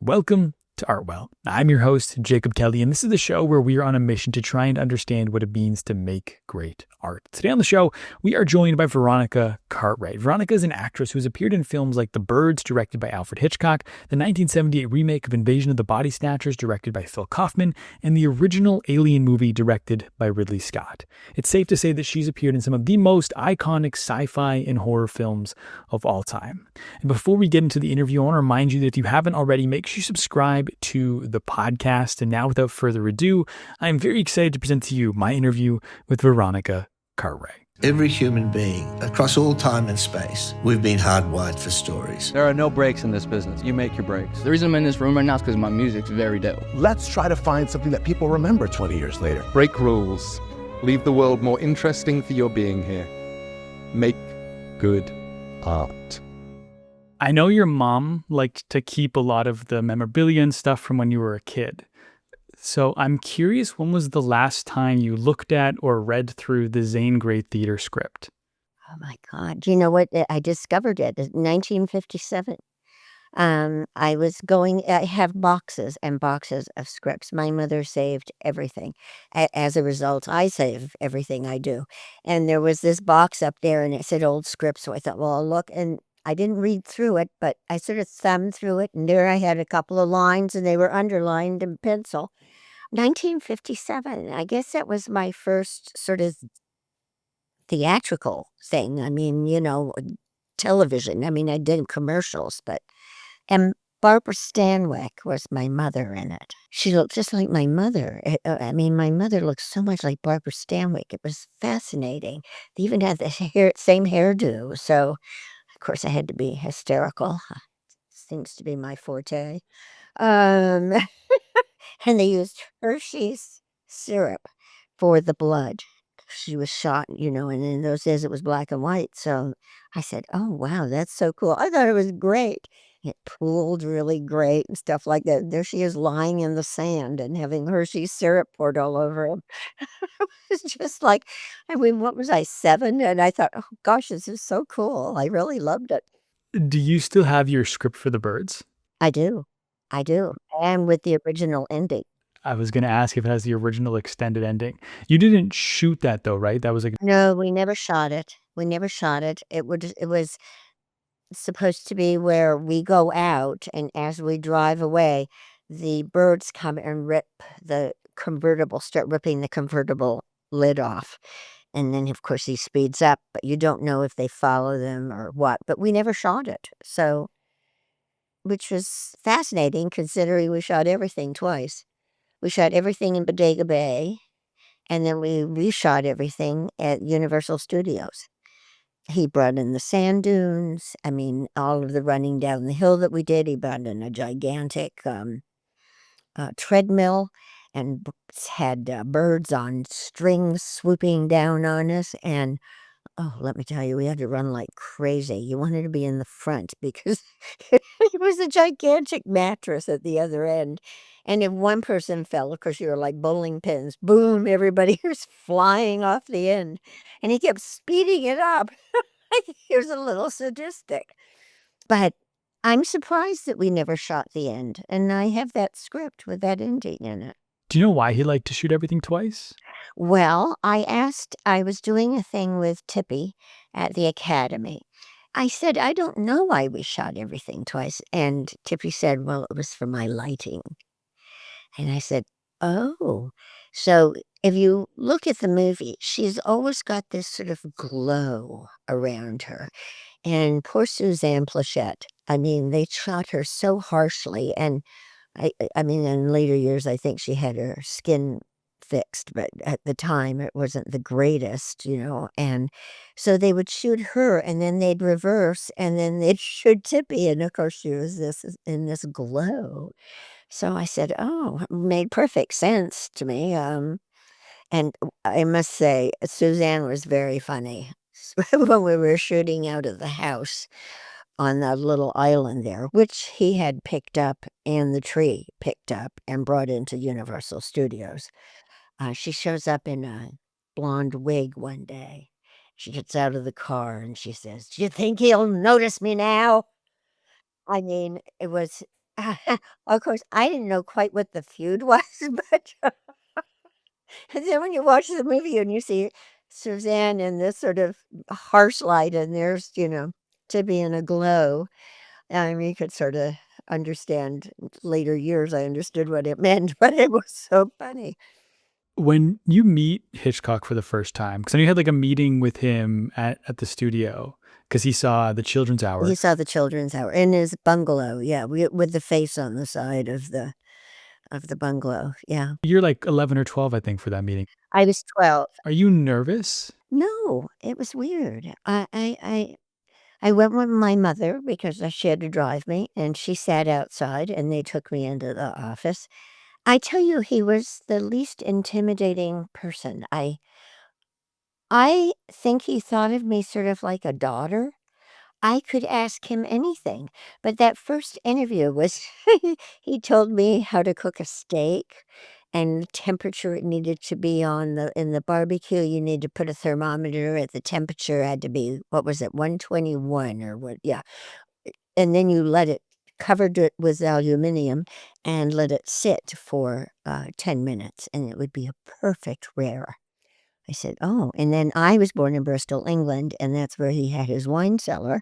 Welcome to Artwell. I'm your host, Jacob Kelly, and this is the show where we are on a mission to try and understand what it means to make great art. Today on the show, we are joined by Veronica Cartwright. Veronica is an actress who's appeared in films like The Birds, directed by Alfred Hitchcock, the 1978 remake of Invasion of the Body Snatchers, directed by Phil Kaufman, and the original Alien movie directed by Ridley Scott. It's safe to say that she's appeared in some of the most iconic sci-fi and horror films of all time. And before we get into the interview, I want to remind you that if you haven't already, make sure you subscribe to the podcast. And now, without further ado, I'm very excited to present to you my interview with Veronica Cartwright. Every human being, across all time and space, we've been hardwired for stories. There are no breaks in this business. You make your breaks. The reason I'm in this room right now is because my music's very dope. Let's try to find something that people remember 20 years later. Break rules. Leave the world more interesting for your being here. Make good art. I know your mom liked to keep a lot of the memorabilia and stuff from when you were a kid. So I'm curious, when was the last time you looked at or read through the Zane Grey Theater script? Oh my God. You know what? I discovered it in 1957. I have boxes and boxes of scripts. My mother saved everything. As a result, I save everything I do. And there was this box up there and it said old scripts. So I thought, well, I'll look. And I didn't read through it, but I sort of thumbed through it. And there I had a couple of lines and they were underlined in pencil. 1957. I guess that was my first sort of theatrical thing. I mean, television. I mean, I did commercials, and Barbara Stanwyck was my mother in it. She looked just like my mother. My mother looked so much like Barbara Stanwyck. It was fascinating. They even had the same hairdo. So, of course, I had to be hysterical. Seems to be my forte. And they used Hershey's syrup for the blood. She was shot, and in those days it was black and white. So I said, oh, wow, that's so cool. I thought it was great. It pooled really great and stuff like that. There she is lying in the sand and having Hershey's syrup poured all over him. It was just like, what was I, 7? And I thought, oh, gosh, this is so cool. I really loved it. Do you still have your script for The Birds? I do. And with the original ending. I was going to ask if it has the original extended ending. You didn't shoot that though, right? That was like... No, we never shot it. It was supposed to be where we go out, and as we drive away, the birds come and start ripping the convertible lid off. And then, of course, he speeds up, but you don't know if they follow them or what. But we never shot it. So, which was fascinating considering we shot everything twice. We shot everything in Bodega Bay, and then we reshot everything at Universal Studios. He brought in the sand dunes. I mean, all of the running down the hill that we did. He brought in a gigantic treadmill and had birds on strings swooping down on us. And oh, let me tell you, we had to run like crazy. You wanted to be in the front because it was a gigantic mattress at the other end. And if one person fell, of course, you were like bowling pins. Boom, everybody was flying off the end. And he kept speeding it up. I think he was a little sadistic. But I'm surprised that we never shot the end. And I have that script with that ending in it. Do you know why he liked to shoot everything twice? Well, I was doing a thing with Tippy at the Academy. I said, I don't know why we shot everything twice. And Tippy said, well, it was for my lighting. And I said, oh. So if you look at the movie, she's always got this sort of glow around her. And poor Suzanne Plachette, they shot her so harshly. And in later years, I think she had her skin fixed, but at the time it wasn't the greatest, and so they would shoot her and then they'd reverse and then they'd shoot Tippy, and of course she was in this glow. So I said, oh, it made perfect sense to me. And I must say, Suzanne was very funny when we were shooting out of the house on that little island there, which he had picked up and the tree picked up and brought into Universal Studios. She shows up in a blonde wig one day. She gets out of the car and she says, do you think he'll notice me now? It was of course, I didn't know quite what the feud was, but and then when you watch the movie and you see Suzanne in this sort of harsh light, and there's, Tibby in a glow, I mean, you could sort of understand later years. I understood what it meant, but it was so funny. When you meet Hitchcock for the first time, because I know you had like a meeting with him at the studio because he saw the Children's Hour. He saw the Children's Hour in his bungalow, with the face on the side of the bungalow, yeah. You're like 11 or 12, I think, for that meeting. I was 12. Are you nervous? No, it was weird. I went with my mother because she had to drive me, and she sat outside, and they took me into the office. I tell you, he was the least intimidating person. I think he thought of me sort of like a daughter. I could ask him anything, but that first interview was he told me how to cook a steak and the temperature it needed to be in the barbecue. You need to put a thermometer at the temperature had to be, what was it, 121 or what? Yeah. And then you covered it with aluminum and let it sit for 10 minutes, and it would be a perfect rare. I said, oh, and then I was born in Bristol, England, and that's where he had his wine cellar.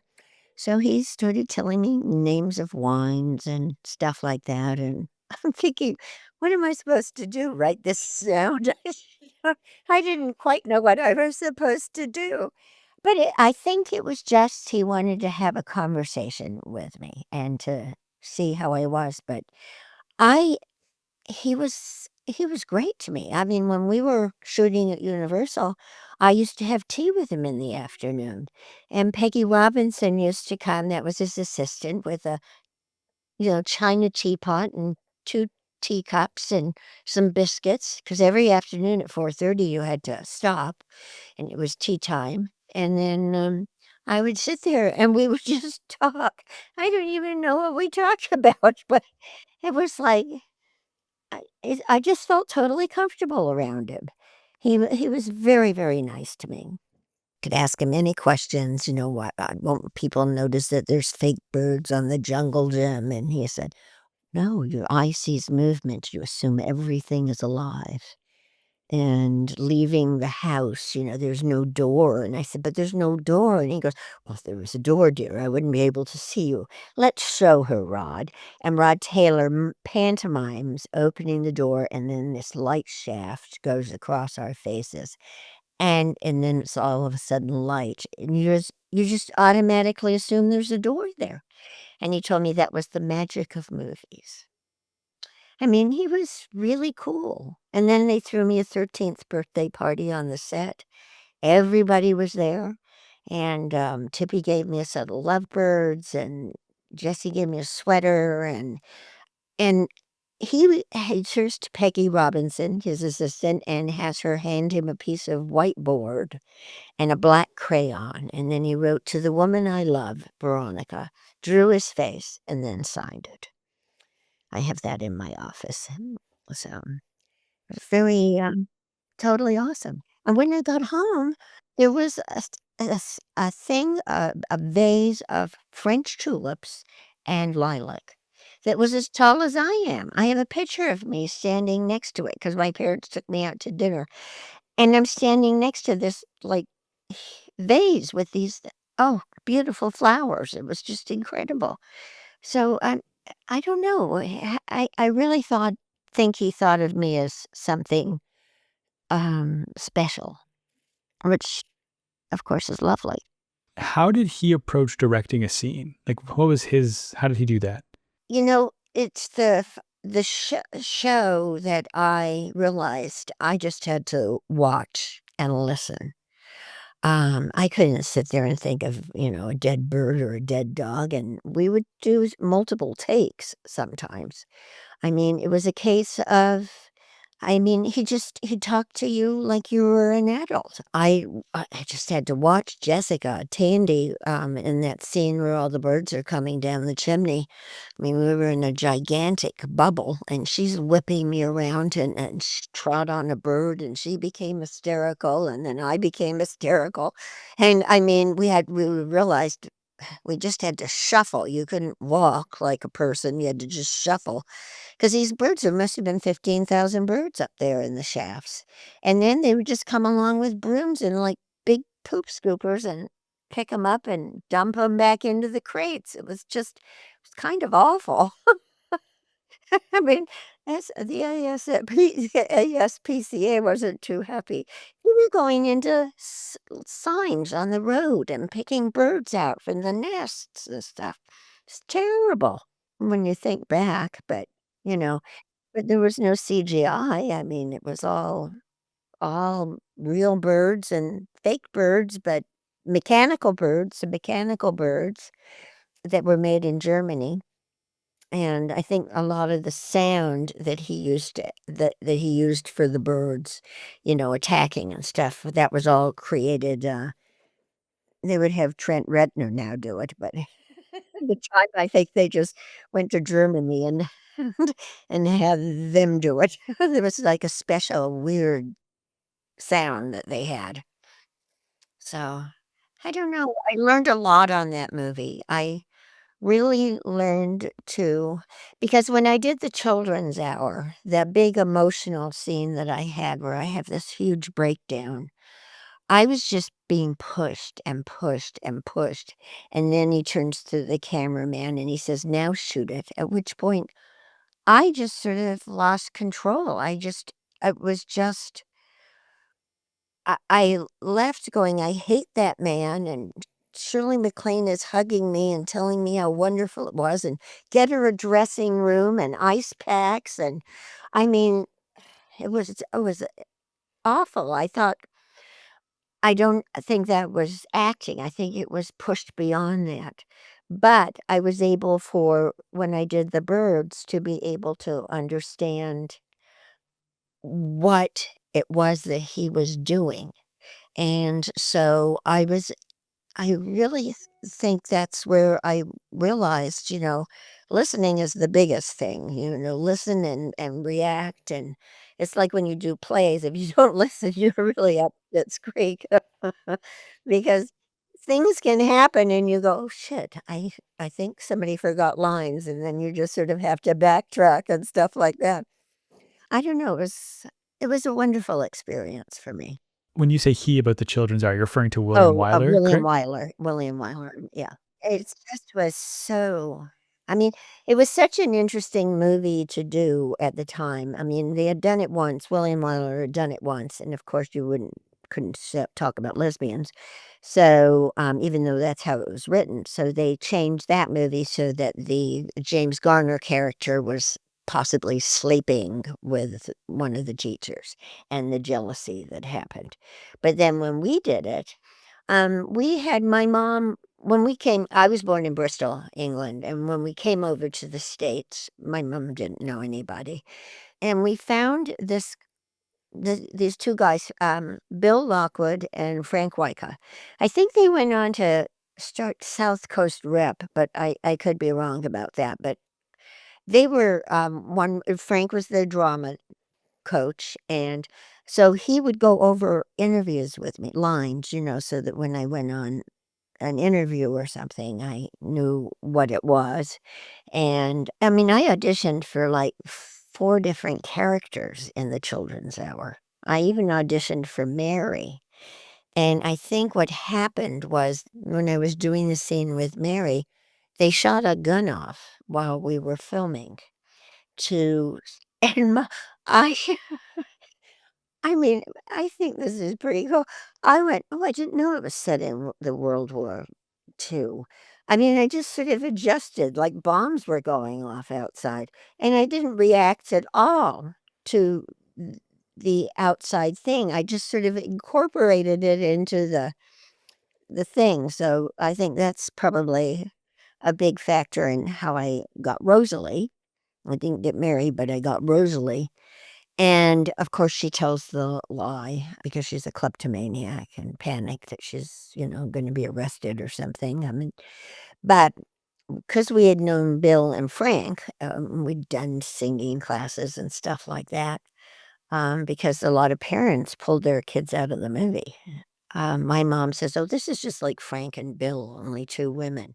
So he started telling me names of wines and stuff like that, and I'm thinking, what am I supposed to do? Write this sound? I didn't quite know what I was supposed to do. But I think it was just he wanted to have a conversation with me and to see how I was. But I he was great to me. I mean, when we were shooting at Universal, I used to have tea with him in the afternoon. And Peggy Robinson used to come, that was his assistant, with a, china teapot and 2 teacups and some biscuits, because every afternoon at 4:30 you had to stop, and it was tea time. And then I would sit there and we would just talk. I don't even know what we talked about, but it was like I just felt totally comfortable around him. He was very, very nice to me. Could ask him any questions, what won't people notice that there's fake birds on the jungle gym? And he said, no, your eye sees movement. You assume everything is alive. And leaving the house, there's no door. And I said, but there's no door. And he goes, well, if there was a door, dear, I wouldn't be able to see you. Let's show her, Rod. And Rod Taylor pantomimes opening the door, and then this light shaft goes across our faces. And then it's all of a sudden light. And you just automatically assume there's a door there. And he told me that was the magic of movies. I mean, he was really cool. And then they threw me a 13th birthday party on the set. Everybody was there. And Tippy gave me a set of lovebirds, and Jesse gave me a sweater. And he turns to Peggy Robinson, his assistant, and has her hand him a piece of whiteboard and a black crayon. And then he wrote, to the woman I love, Veronica, drew his face, and then signed it. I have that in my office. So it's very, totally awesome. And when I got home, there was a thing, a vase of French tulips and lilac that was as tall as I am. I have a picture of me standing next to it because my parents took me out to dinner. And I'm standing next to this, like, vase with these, beautiful flowers. It was just incredible. So I don't know. I really think he thought of me as something special, which of course is lovely. How did he approach directing a scene? Like, how did he do that? It's the show that I realized I just had to watch and listen. I couldn't sit there and think of, a dead bird or a dead dog, and we would do multiple takes sometimes. I mean, it was a case of, he talked to you like you were an adult. I just had to watch Jessica, Tandy, in that scene where all the birds are coming down the chimney. I mean, we were in a gigantic bubble, and she's whipping me around, and she trod on a bird, and she became hysterical, and then I became hysterical. And I mean, we realized we just had to shuffle. You couldn't walk like a person. You had to just shuffle. Because these birds, there must have been 15,000 birds up there in the shafts. And then they would just come along with brooms and like big poop scoopers and pick them up and dump them back into the crates. It was kind of awful. I mean, the ASPCA wasn't too happy. We were going into signs on the road and picking birds out from the nests and stuff. It's terrible when you think back, but you know, but there was no CGI. I mean, it was all real birds and fake birds, but mechanical birds that were made in Germany. And I think a lot of the sound that he used for the birds, attacking and stuff, that was all created. They would have Trent Reznor now do it, but at the time I think they just went to Germany and and had them do it. There was like a special weird sound that they had. So I don't know. I learned a lot on that movie. I really learned to, because when I did the children's hour, that big emotional scene that I had where I have this huge breakdown, I was just being pushed and pushed and pushed. And then he turns to the cameraman and he says, "Now shoot it." At which point I just sort of lost control. It was just, I left going, I hate that man. And Shirley MacLaine is hugging me and telling me how wonderful it was, and get her a dressing room and ice packs. And I mean, it was awful. I don't think that was acting. I think it was pushed beyond that. But I was able, for when I did the birds, to be able to understand what it was that he was doing. And so I really think that's where I realized, listening is the biggest thing, listen and react. And it's like when you do plays, if you don't listen, you're really up Schitt's Creek because things can happen and you go, "Oh, shit, I think somebody forgot lines," and then you just sort of have to backtrack and stuff like that. I don't know. It was a wonderful experience for me. When you say he about the children's hour, you're referring to William Oh, Wyler, William correct? Wyler. William Wyler, yeah. It just was so, I mean, it was such an interesting movie to do at the time. I mean, they had done it once. William Wyler had done it once, and of course you couldn't talk about lesbians. So, even though that's how it was written, so they changed that movie so that the James Garner character was possibly sleeping with one of the teachers and the jealousy that happened. But then when we did it, we had my mom, when we came, I was born in Bristol, England, and when we came over to the States, my mom didn't know anybody. And we found these two guys, Bill Lockwood and Frank Wyka. I think they went on to start South Coast Rep, but I could be wrong about that. But they were, Frank was the drama coach, and so he would go over interviews with me, lines, so that when I went on an interview or something, I knew what it was. And I mean, I auditioned for like 4 different characters in the children's hour. I even auditioned for Mary. And I think what happened was, when I was doing the scene with Mary, they shot a gun off while we were filming to, and I I mean, I think this is pretty cool. I went, "Oh, I didn't know it was set in the World War II." I mean, I just sort of adjusted, like bombs were going off outside, and I didn't react at all to the outside thing. I just sort of incorporated it into the thing. So I think that's probably a big factor in how I got Rosalie. I didn't get married, but I got Rosalie. And of course, she tells the lie because she's a kleptomaniac and panicked that she's, going to be arrested or something. I mean, but because we had known Bill and Frank, we'd done singing classes and stuff like that. Because a lot of parents pulled their kids out of the movie. my mom says, "Oh, this is just like Frank and Bill, only two women."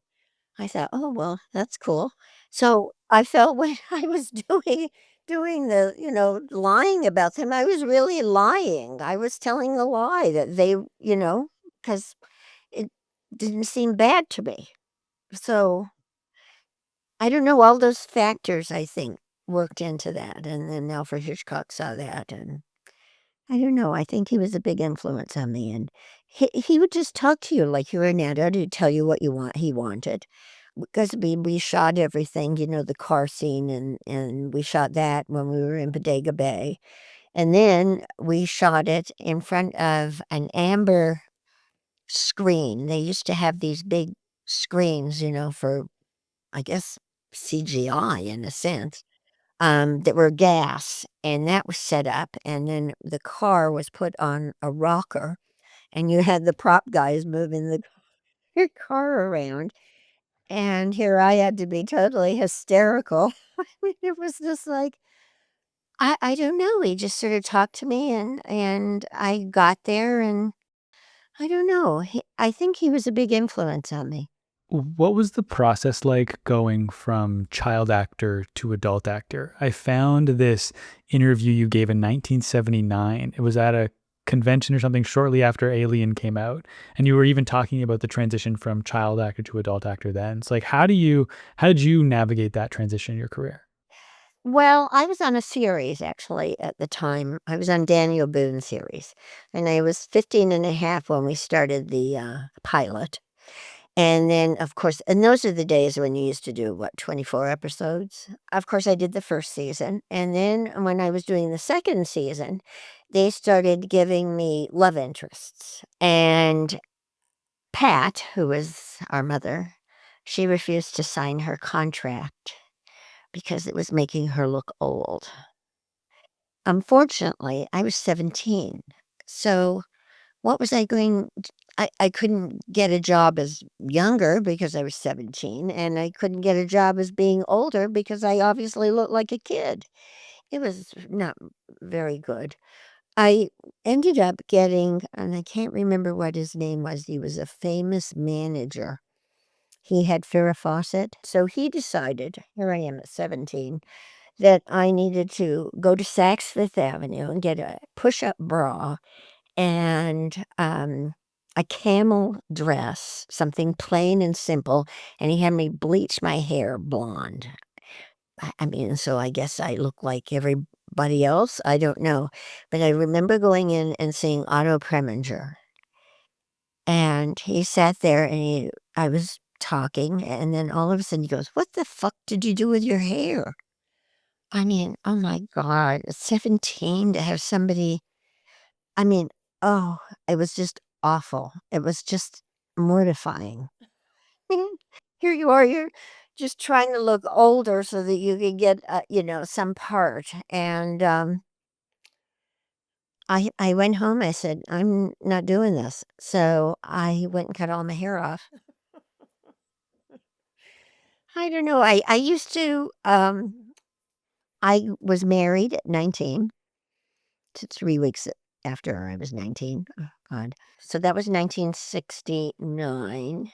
I thought, "Oh, well, that's cool." So I felt when I was doing the, lying about them, I was really lying. I was telling a lie that they, because it didn't seem bad to me. So I don't know, all those factors, I think, worked into that. And then Alfred Hitchcock saw that. And I don't know, I think he was a big influence on me. And he would just talk to you like you were an adult. He'd tell you what he wanted. Because we shot everything, the car scene, and we shot that when we were in Bodega Bay. And then we shot it in front of an amber screen. They used to have these big screens, for, I guess, CGI in a sense, that were gas. And that was set up. And then the car was put on a rocker. And you had the prop guys moving your car around. And here I had to be totally hysterical. I mean, it was just like, I don't know. He just sort of talked to me, and I got there, and I don't know. I think he was a big influence on me. What was the process like going from child actor to adult actor? I found this interview you gave in 1979. It was at a convention or something shortly after Alien came out, and you were even talking about the transition from child actor to adult actor then. It's like, how did you navigate that transition in your career? Well, I was on a series actually at the time. I was on Daniel Boone's series, and I was 15 and a half when we started the pilot. And then, of course, and those are the days when you used to do, what, 24 episodes? Of course, I did the first season. And then when I was doing the second season, they started giving me love interests. And Pat, who was our mother, she refused to sign her contract because it was making her look old. Unfortunately, I was 17. So what was I going I couldn't get a job as younger because I was 17, and I couldn't get a job as being older because I obviously looked like a kid. It was not very good. I ended up getting, and I can't remember what his name was. He was a famous manager. He had Farrah Fawcett. So he decided, here I am at 17, that I needed to go to Saks Fifth Avenue and get a push-up bra and a camel dress, something plain and simple, and he had me bleach my hair blonde. I mean, so I guess I look like everybody else. I don't know. But I remember going in and seeing Otto Preminger. And he sat there and I was talking, and then all of a sudden he goes, "What the fuck did you do with your hair?" I mean, oh my God, at 17 to have somebody, I mean, oh, it was just awful. It was just mortifying. Here you are, you're just trying to look older so that you can get, some part. And I went home. I said, "I'm not doing this." So I went and cut all my hair off. I don't know. I used to. I was married at 19 to 3 weeks after I was 19. Oh, God. So that was 1969.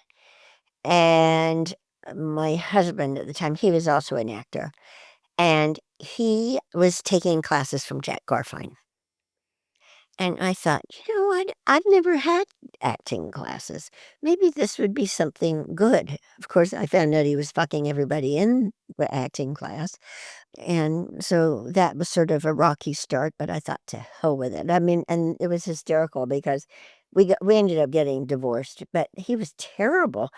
And my husband at the time, he was also an actor. And he was taking classes from Jack Garfine. And I thought, you know what? I've never had acting classes. Maybe this would be something good. Of course, I found out he was fucking everybody in the acting class. And so that was sort of a rocky start, but I thought, to hell with it. I mean, and it was hysterical because we ended up getting divorced, but he was terrible.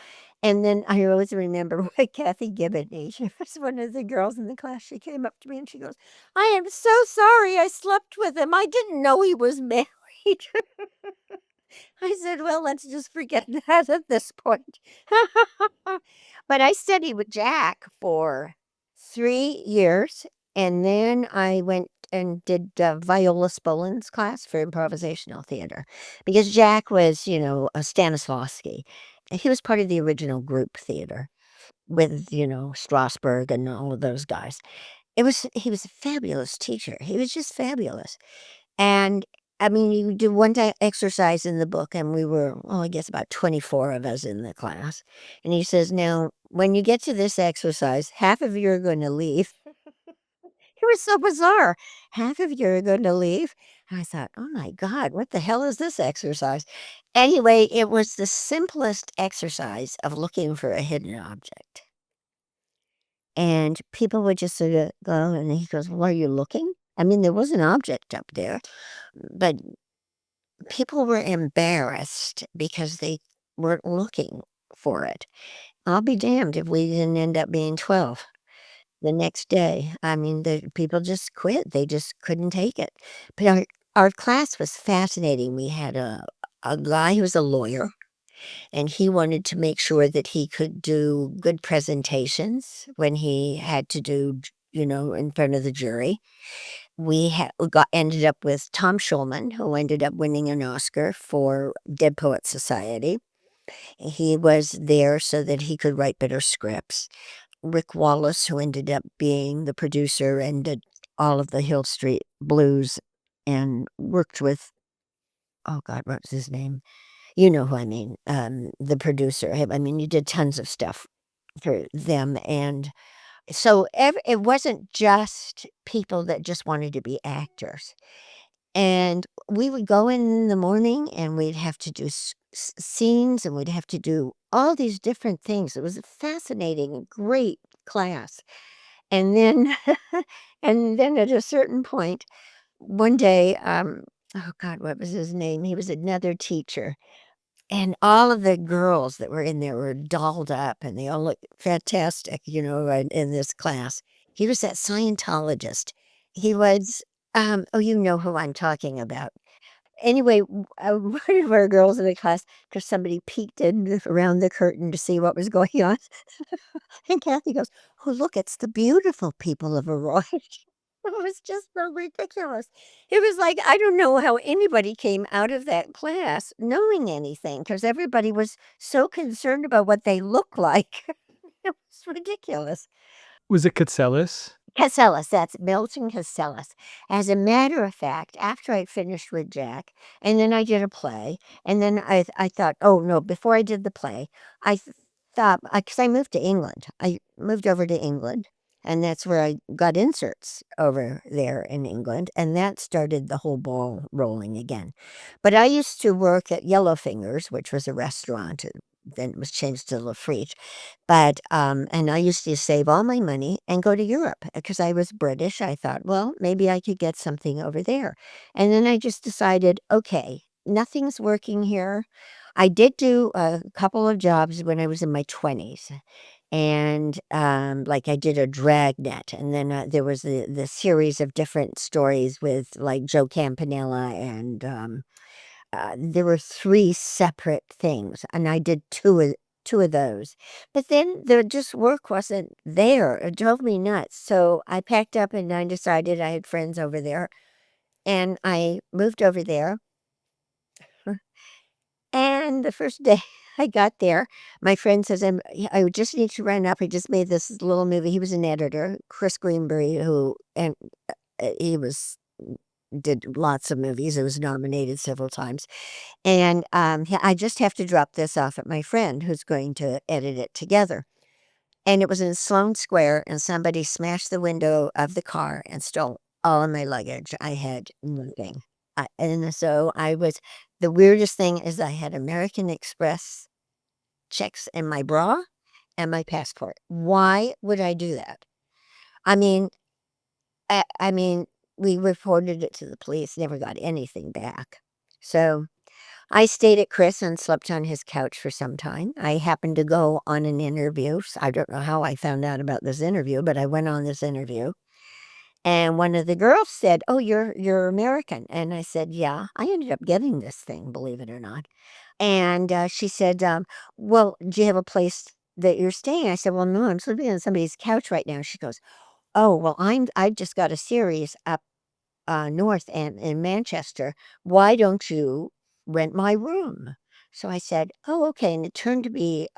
And then I always remember what Kathy Gibbon, she was one of the girls in the class. She came up to me and she goes, "I am so sorry I slept with him. I didn't know he was married." I said, "Well, let's just forget that at this point." But I studied with Jack for 3 years, and then I went and did Viola Spolin's class for improvisational theater because Jack was, a Stanislavski. He was part of the original group theater with, Strasberg and all of those guys. He was a fabulous teacher. He was just fabulous. And I mean, you do one exercise in the book, and we were, I guess about 24 of us in the class. And he says, now, when you get to this exercise, half of you are going to leave. It was so bizarre. Half of you are going to leave. I thought, oh my God, what the hell is this exercise? Anyway, it was the simplest exercise of looking for a hidden object. And people would just sort of go, and he goes, well, are you looking? I mean, there was an object up there, but people were embarrassed because they weren't looking for it. I'll be damned if we didn't end up being 12 the next day. I mean, the people just quit. They just couldn't take it. But our class was fascinating. We had a guy who was a lawyer, and he wanted to make sure that he could do good presentations when he had to do, in front of the jury. We ended up with Tom Schulman, who ended up winning an Oscar for Dead Poets Society. He was there so that he could write better scripts. Rick Wallace, who ended up being the producer and did all of the Hill Street Blues and worked with, oh God, what was his name? You know who I mean, the producer. I mean, you did tons of stuff for them. And so it wasn't just people that just wanted to be actors. And we would go in the morning and we'd have to do scenes, and we'd have to do all these different things. It was a fascinating, great class. And then, and then at a certain point, one day, oh God, what was his name? He was another teacher. And all of the girls that were in there were dolled up, and they all looked fantastic, in this class. He was that Scientologist. He was, you know who I'm talking about. Anyway, one of our girls in the class, because somebody peeked in around the curtain to see what was going on. And Cathy goes, oh, look, it's the beautiful people of Aurora. It was just so ridiculous. It was like, I don't know how anybody came out of that class knowing anything, because everybody was so concerned about what they look like. It was ridiculous. Was it Castellas? Castellas, that's Milton Castellas. As a matter of fact, after I finished with Jack, and then I did a play, and then I thought, oh no, before I did the play, I thought, because I moved to England. I moved over to England, and that's where I got inserts over there in England, and that started the whole ball rolling again. But I used to work at Yellowfingers, which was a restaurant, and then it was changed to Lafrite. But, and I used to save all my money and go to Europe because I was British. I thought, well, maybe I could get something over there. And then I just decided, okay, nothing's working here. I did do a couple of jobs when I was in my 20s. And like I did a Dragnet, and then there was the series of different stories with like Joe Campanella, and there were 3 separate things, and I did two of those. But then the just work wasn't there. It drove me nuts. So I packed up and I decided I had friends over there, and I moved over there. And the first day I got there, my friend says, I just need to run up. I just made this little movie. He was an editor, Chris Greenberry, and he did lots of movies. He was nominated several times. And I just have to drop this off at my friend who's going to edit it together. And it was in Sloane Square, and somebody smashed the window of the car and stole all of my luggage. I had nothing. And so the weirdest thing is I had American Express checks in my bra and my passport. Why would I do that? I mean, we reported it to the police, never got anything back. So I stayed at Chris and slept on his couch for some time. I happened to go on an interview. I don't know how I found out about this interview, but I went on this interview. And one of the girls said, oh, you're American. And I said, yeah. I ended up getting this thing, believe it or not. And she said, well, do you have a place that you're staying? I said, well, no, I'm sleeping on somebody's couch right now. She goes, oh, well, I just got a series up north and in Manchester. Why don't you rent my room? So I said, oh, okay. And it turned to be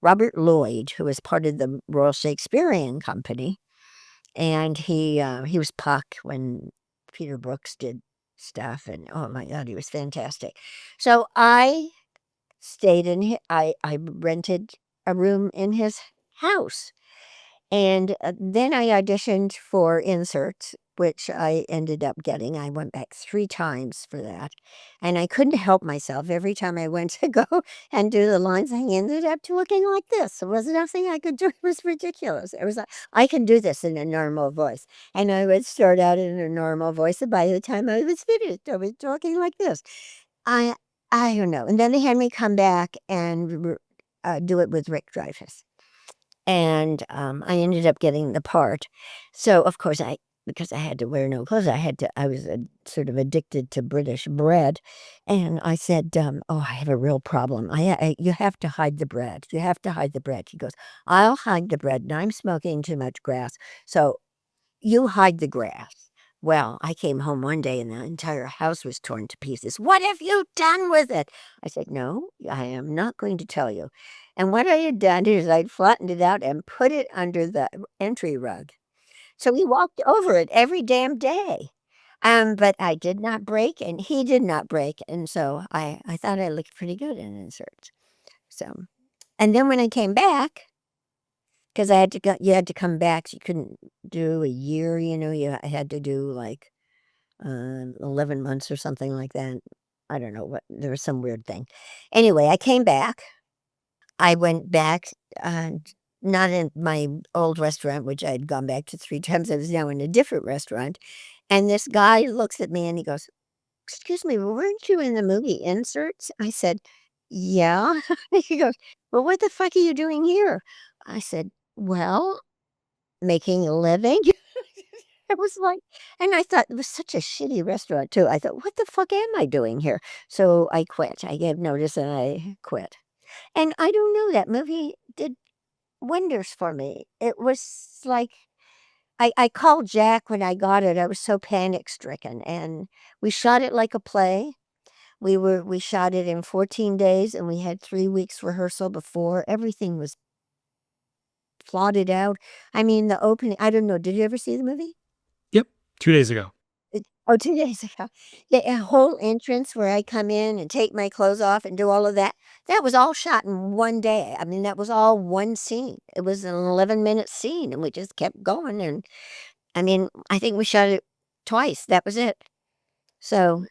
Robert Lloyd, who was part of the Royal Shakespearean Company. And he was Puck when Peter Brooks did stuff. And oh my God, he was fantastic. So I stayed in, I rented a room in his house. And then I auditioned for inserts, which I ended up getting. I went back 3 times for that. And I couldn't help myself. Every time I went to go and do the lines, I ended up looking like this. There was nothing I could do. It was ridiculous. It was like, I can do this in a normal voice. And I would start out in a normal voice. And by the time I was finished, I was talking like this. I don't know. And then they had me come back and do it with Rick Dreyfuss. And I ended up getting the part. So, of course, because I had to wear no clothes, I was sort of addicted to British bread. And I said, oh, I have a real problem. You have to hide the bread. You have to hide the bread. He goes, I'll hide the bread, and I'm smoking too much grass. So you hide the grass. Well, I came home one day and the entire house was torn to pieces. What have you done with it? I said, no, I am not going to tell you. And what I had done is I'd flattened it out and put it under the entry rug. So we walked over it every damn day. But I did not break and he did not break. And so I thought I looked pretty good in inserts. So, and then when I came back, because you had to come back. So you couldn't do a year, you had to do like 11 months or something like that. I don't know what, there was some weird thing. Anyway, I came back. I went back, not in my old restaurant, which I'd gone back to 3 times. I was now in a different restaurant. And this guy looks at me and he goes, excuse me, weren't you in the movie Inserts? I said, yeah. He goes, well, what the fuck are you doing here? I said, well, making a living. It was like, and I thought it was such a shitty restaurant too. I thought, what the fuck am I doing here? So I quit. I gave notice and I quit. And I don't know, that movie did wonders for me. It was like, I called Jack when I got it. I was so panic stricken, and we shot it like a play. We shot it in 14 days, and we had 3 weeks rehearsal before. Everything was plotted out. I mean, the opening, I don't know, did you ever see the movie? Yep. 2 days ago. 2 days ago. The whole entrance where I come in and take my clothes off and do all of that, that was all shot in one day. I mean, that was all one scene. It was an 11-minute scene, and we just kept going. And I mean, I think we shot it twice. That was it. So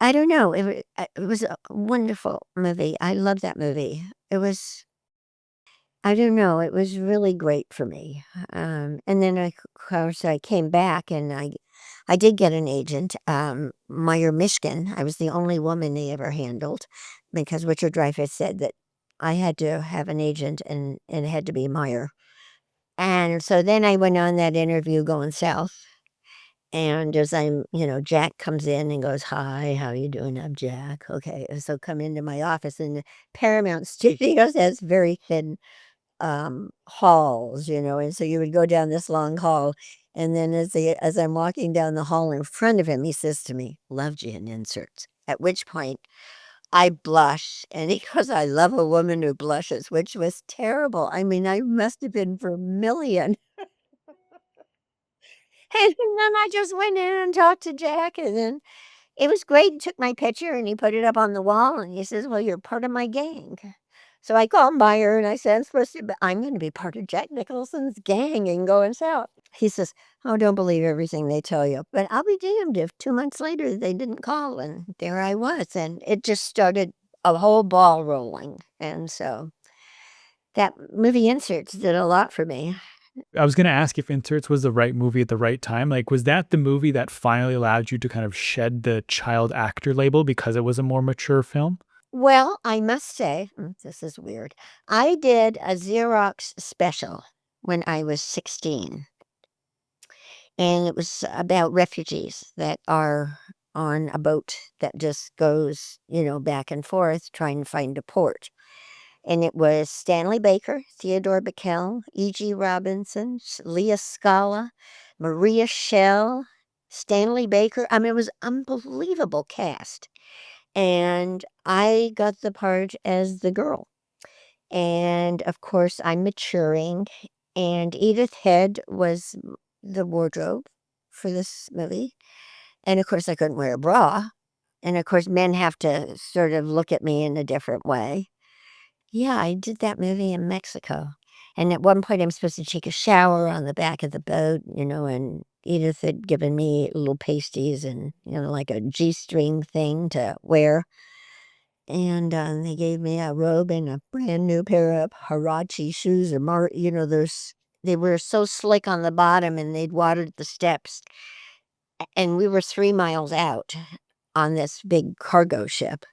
I don't know. It was a wonderful movie. I love that movie. It was, I don't know. It was really great for me. And then, of course, I came back and I did get an agent, Meyer Mishkin. I was the only woman they ever handled because Richard Dreyfuss said that I had to have an agent and it had to be Meyer. And so then I went on that interview Goin South. And as Jack comes in and goes, hi, how you doing? I'm Jack. Okay, so come into my office. And Paramount Studios has very thin halls, and so you would go down this long hall. And then as I'm walking down the hall in front of him, he says to me, loved you in inserts. At which point I blush. And he goes, I love a woman who blushes, which was terrible. I mean, I must have been vermilion. And then I just went in and talked to Jack, and then it was great. He took my picture and he put it up on the wall, and he says, well, you're part of my gang. So I called Meyer and I said, I'm going to be part of Jack Nicholson's gang in Goin South. He says, oh, don't believe everything they tell you. But I'll be damned if 2 months later they didn't call, and there I was. And it just started a whole ball rolling. And so that movie Inserts did a lot for me. I was going to ask if Inserts was the right movie at the right time. Like, was that the movie that finally allowed you to kind of shed the child actor label because it was a more mature film? Well, I must say, this is weird. I did a Xerox special when I was 16. And it was about refugees that are on a boat that just goes, back and forth trying to find a port. And it was Stanley Baker, Theodore Bickel, E.G. Robinson, Leah Scala, Maria Schell, Stanley Baker. I mean, it was an unbelievable cast. And I got the part as the girl. And, of course, I'm maturing. And Edith Head was the wardrobe for this movie. And of course, I couldn't wear a bra. And of course, men have to sort of look at me in a different way. Yeah, I did that movie in Mexico. And at one point, I'm supposed to take a shower on the back of the boat, and Edith had given me little pasties and, like a G-string thing to wear. And they gave me a robe and a brand new pair of Huarache shoes. They were so slick on the bottom and they'd watered the steps. And we were 3 miles out on this big cargo ship.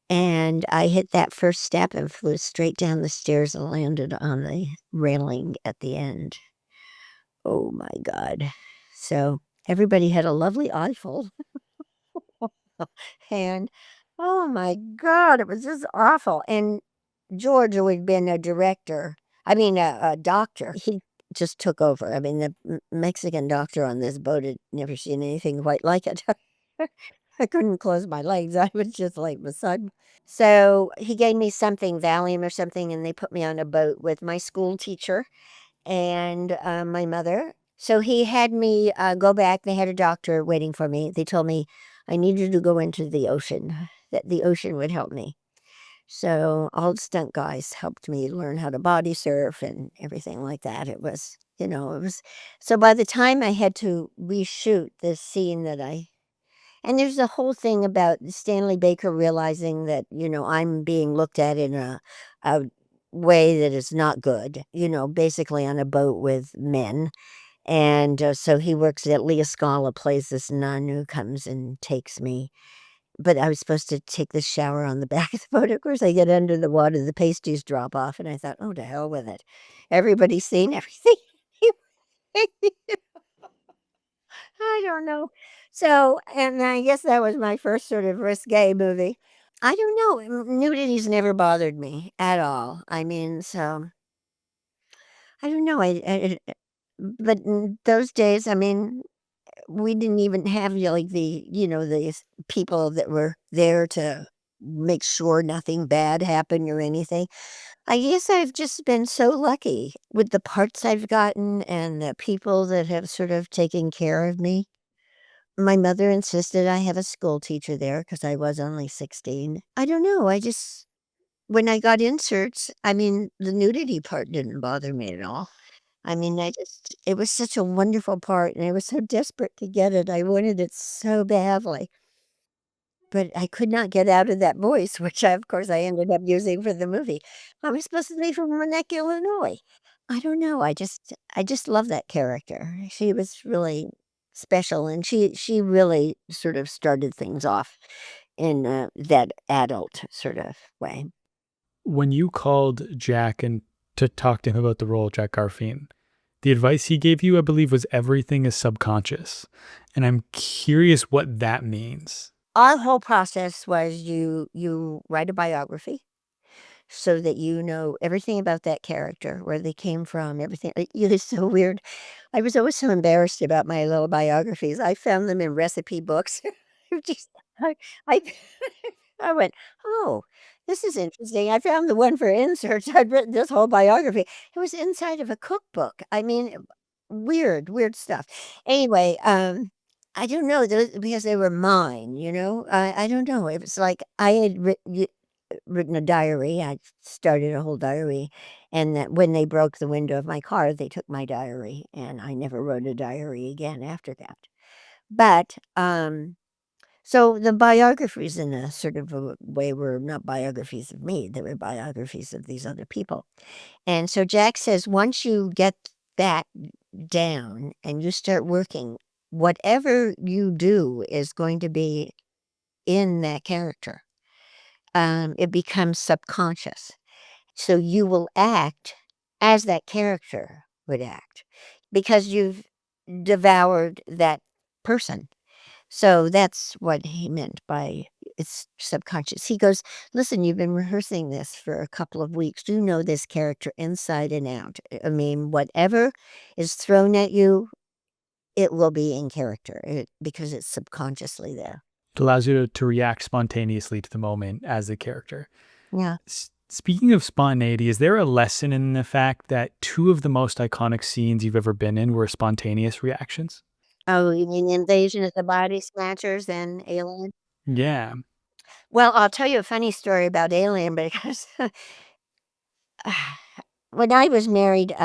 And I hit that first step and flew straight down the stairs and landed on the railing at the end. Oh my God. So everybody had a lovely eyeful. And oh my God, it was just awful. And George, who had been a doctor, he just took over. I mean, the Mexican doctor on this boat had never seen anything quite like it. I couldn't close my legs. I was just like beside me. So he gave me something, Valium or something, and they put me on a boat with my school teacher and my mother. So he had me go back. They had a doctor waiting for me. They told me I needed to go into the ocean, that the ocean would help me. So all the stunt guys helped me learn how to body surf and everything like that. It was. So by the time I had to reshoot this scene and there's a whole thing about Stanley Baker realizing that, I'm being looked at in a way that is not good, basically on a boat with men. And so he works at Leah Scala, plays this nun who comes and takes me. But I was supposed to take this shower on the back of the boat. Of course, I get under the water, the pasties drop off, and I thought, oh, to hell with it. Everybody's seen everything. I don't know. So, and I guess that was my first sort of risque movie. I don't know. Nudity's never bothered me at all. I mean, so I don't know. But in those days, I mean, we didn't even have like the people that were there to make sure nothing bad happened or anything. I guess I've just been so lucky with the parts I've gotten and the people that have sort of taken care of me. My mother insisted I have a school teacher there because I was only 16. I don't know. When I got inserts, I mean, the nudity part didn't bother me at all. I mean, it was such a wonderful part and I was so desperate to get it. I wanted it so badly. But I could not get out of that voice, which of course I ended up using for the movie. I was supposed to be from Runneck, Illinois. I don't know. I just love that character. She was really special, and she really sort of started things off in that adult sort of way. When you called Jack and to talk to him about the role, Jack Garfield, the advice he gave you, I believe, was everything is subconscious. And I'm curious what that means. Our whole process was you write a biography so that you know everything about that character, where they came from, everything. It is so weird. I was always so embarrassed about my little biographies. I found them in recipe books. Just, I I went, oh, this is interesting. I found the one for inserts. I'd written this whole biography. It was inside of a cookbook. I mean, weird stuff. Anyway, I don't know, because they were mine, I don't know. It was like I had written a diary. I started a whole diary, and that when they broke the window of my car, they took my diary, and I never wrote a diary again after that. But so the biographies in a sort of a way were not biographies of me. They were biographies of these other people. And so Jack says, once you get that down and you start working, whatever you do is going to be in that character. It becomes subconscious. So you will act as that character would act because you've devoured that person. So that's what he meant by it's subconscious. He goes, listen, you've been rehearsing this for a couple of weeks. You know this character inside and out. I mean, whatever is thrown at you, it will be in character because it's subconsciously there. It allows you to react spontaneously to the moment as the character. Yeah. Speaking of spontaneity, is there a lesson in the fact that 2 of the most iconic scenes you've ever been in were spontaneous reactions? Oh, you mean Invasion of the Body Snatchers and Alien? Yeah. Well, I'll tell you a funny story about Alien because when I was married,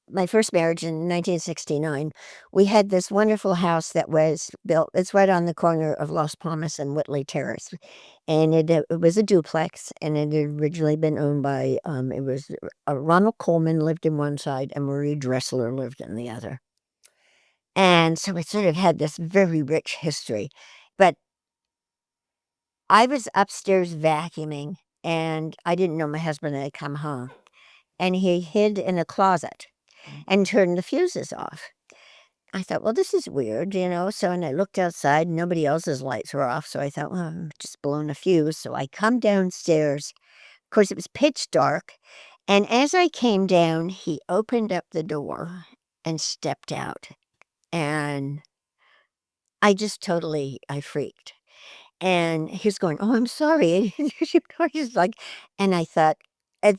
my first marriage in 1969, we had this wonderful house that was built. It's right on the corner of Las Palmas and Whitley Terrace, and it was a duplex, and it had originally been owned by it was Ronald Coleman lived in one side, and Marie Dressler lived in the other, and so it sort of had this very rich history. But I was upstairs vacuuming, and I didn't know my husband had come home, and he hid in a closet and turned the fuses off. I thought, well, this is weird, So, and I looked outside, nobody else's lights were off. So I thought, well, I'm just blowing a fuse. So I come downstairs. Of course, it was pitch dark. And as I came down, he opened up the door and stepped out. And I freaked. And he's going, oh, I'm sorry. He's like, and I thought,